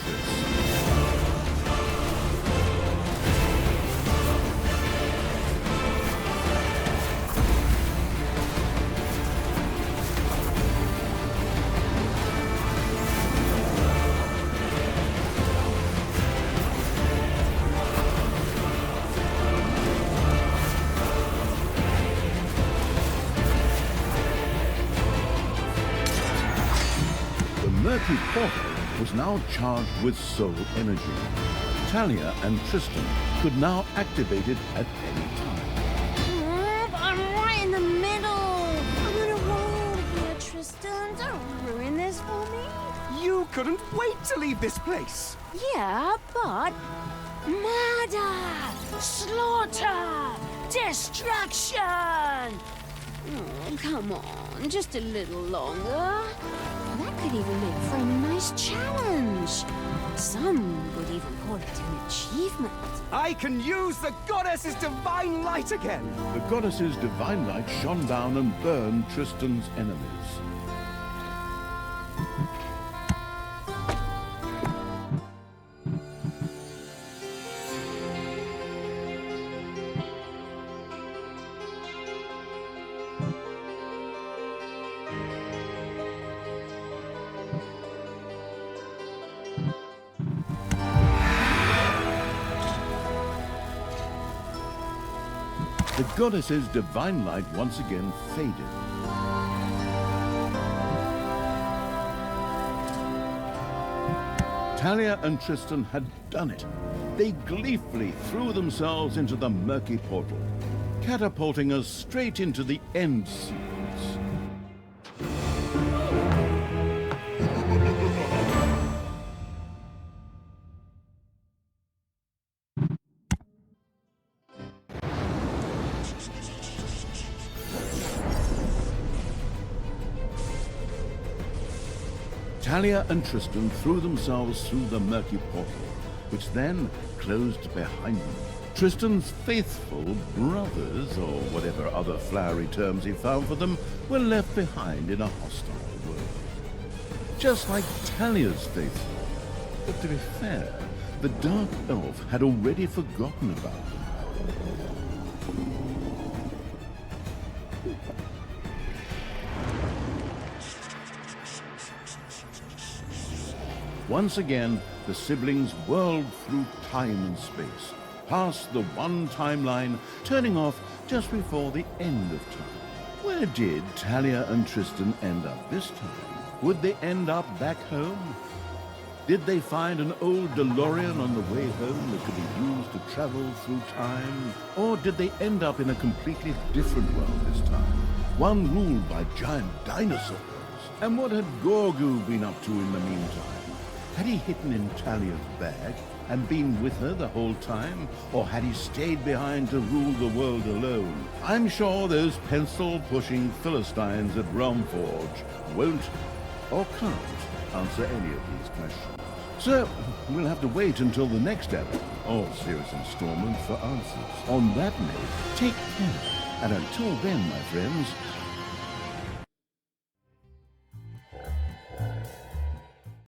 The murky portal was now charged with soul energy. Talia and Tristan could now activate it at any time. couldn't wait to leave this place. Yeah, but murder, slaughter, destruction. Oh, come on, just a little longer. That could even make for a nice challenge. Some would even call it an achievement. I can use the goddess's divine light again. The goddess's divine light shone down and burned Tristan's enemies. The goddess's divine light once again faded. Talia and Tristan had done it. They gleefully threw themselves into the murky portal, catapulting us straight into the end sequence. Talia and Tristan threw themselves through the murky portal, which then closed behind them. Tristan's faithful brothers, or whatever other flowery terms he found for them, were left behind in a hostile world. Just like Talia's faithful. But to be fair, the Dark Elf had already forgotten about them. Once again, the siblings whirled through time and space, past the one timeline, turning off just before the end of time. Where did Talia and Tristan end up this time? Would they end up back home? Did they find an old DeLorean on the way home that could be used to travel through time? Or did they end up in a completely different world this time? One ruled by giant dinosaurs? And what had Gorgu been up to in the meantime? Had he hidden in Talia's bag and been with her the whole time? Or had he stayed behind to rule the world alone? I'm sure those pencil-pushing Philistines at Realmforge won't or can't answer any of these questions. So, we'll have to wait until the next episode, or series installment, for answers. On that note, take care. And until then, my friends,